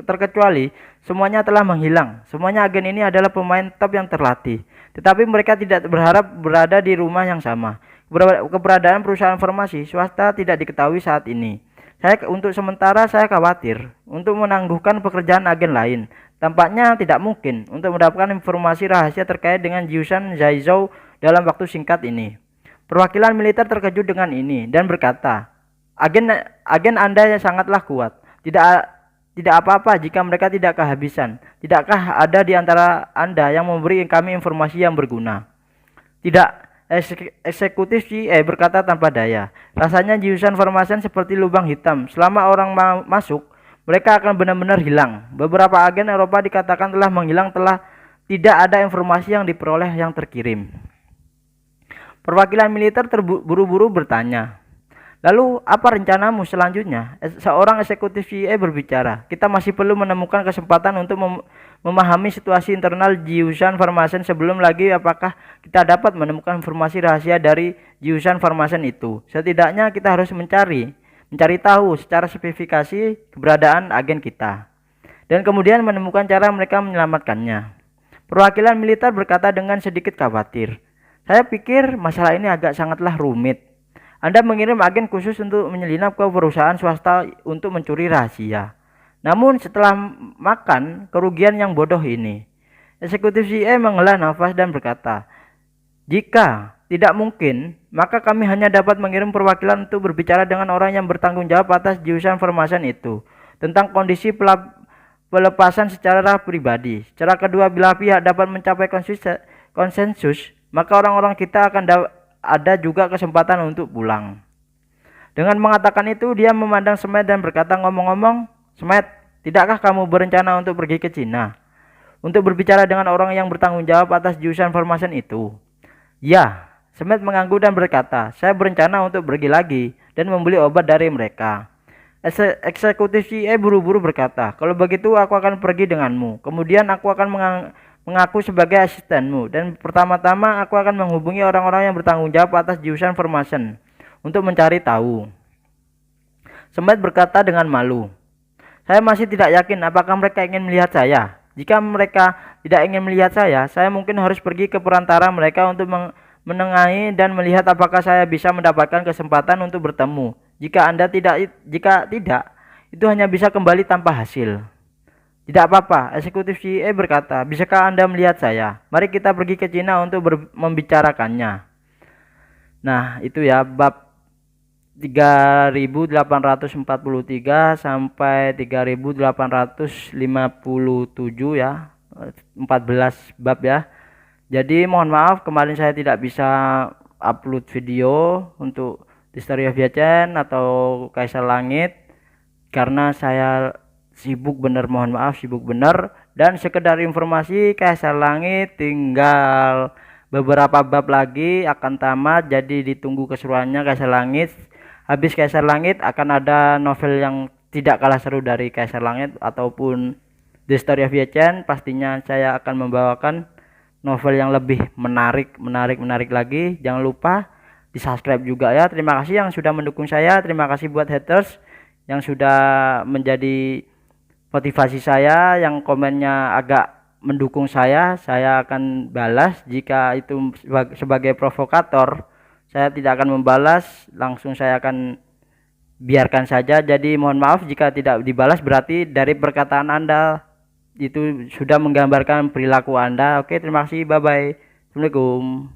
terkecuali, semuanya telah menghilang. Semuanya agen ini adalah pemain top yang terlatih. Tetapi mereka tidak berharap berada di rumah yang sama. Keberadaan perusahaan farmasi swasta tidak diketahui saat ini. Untuk sementara saya khawatir untuk menangguhkan pekerjaan agen lain. Tampaknya tidak mungkin untuk mendapatkan informasi rahasia terkait dengan Jiusan Zhaizhou dalam waktu singkat ini. Perwakilan militer terkejut dengan ini dan berkata, agen Anda sangatlah kuat. Tidak apa-apa jika mereka tidak kehabisan. Tidakkah ada di antara Anda yang memberi kami informasi yang berguna? Tidak, eksekutif CIA berkata tanpa daya. Rasanya Jiusan Formation seperti lubang hitam. Selama orang masuk, mereka akan benar-benar hilang. Beberapa agen Eropa dikatakan telah menghilang, telah tidak ada informasi yang diperoleh yang terkirim. Perwakilan militer terburu-buru bertanya, lalu apa rencanamu selanjutnya? Seorang eksekutif CIA berbicara, kita masih perlu menemukan kesempatan untuk memahami situasi internal Jiusan Formation sebelum lagi apakah kita dapat menemukan informasi rahasia dari Jiusan Formation itu. Setidaknya kita harus mencari tahu secara spesifikasi keberadaan agen kita dan kemudian menemukan cara mereka menyelamatkannya. Perwakilan militer berkata dengan sedikit khawatir, saya pikir masalah ini sangatlah rumit. Anda mengirim agen khusus untuk menyelinap ke perusahaan swasta untuk mencuri rahasia. Namun setelah makan kerugian yang bodoh ini, eksekutif CIA menghela nafas dan berkata, jika tidak mungkin, maka kami hanya dapat mengirim perwakilan untuk berbicara dengan orang yang bertanggung jawab atas Jiusan Formation itu tentang kondisi pelepasan secara pribadi. Secara kedua belah pihak dapat mencapai konsensus, maka orang-orang kita akan ada juga kesempatan untuk pulang. Dengan mengatakan itu, dia memandang Smith dan berkata, ngomong-ngomong, Smith, tidakkah kamu berencana untuk pergi ke Cina untuk berbicara dengan orang yang bertanggung jawab atas Jiusan Formation itu? Ya, Smith mengangguk dan berkata, saya berencana untuk pergi lagi dan membeli obat dari mereka. Eksekutif CIA buru-buru berkata, kalau begitu aku akan pergi denganmu. Kemudian aku akan mengaku sebagai asistenmu dan pertama-tama aku akan menghubungi orang-orang yang bertanggung jawab atas Jiusan Formation untuk mencari tahu. Smith berkata dengan malu, saya masih tidak yakin apakah mereka ingin melihat saya. Jika mereka tidak ingin melihat saya mungkin harus pergi ke perantara mereka untuk menengahi dan melihat apakah saya bisa mendapatkan kesempatan untuk bertemu. Jika tidak, itu hanya bisa kembali tanpa hasil. Tidak apa-apa, eksekutif CIA berkata, bisakah Anda melihat saya? Mari kita pergi ke Cina untuk membicarakannya. Nah, itu ya bab 3843 sampai 3857 ya. 14 bab ya. Jadi mohon maaf kemarin saya tidak bisa upload video untuk The Story of Yachen atau Kaisar Langit karena saya sibuk bener, mohon maaf sibuk bener. Dan sekedar informasi, Kaisar Langit tinggal beberapa bab lagi akan tamat, jadi ditunggu keseruannya Kaisar Langit. Habis Kaisar Langit akan ada novel yang tidak kalah seru dari Kaisar Langit ataupun The Story of Yachen. Pastinya saya akan membawakan novel yang lebih menarik lagi. Jangan lupa di subscribe juga ya. Terima kasih yang sudah mendukung saya, terima kasih buat haters yang sudah menjadi motivasi saya, yang komennya agak mendukung saya akan balas. Jika itu sebagai provokator, saya tidak akan membalas, langsung saya akan biarkan saja. Jadi mohon maaf jika tidak dibalas, berarti dari perkataan Anda itu sudah menggambarkan perilaku Anda. Oke, terima kasih, bye bye, assalamualaikum.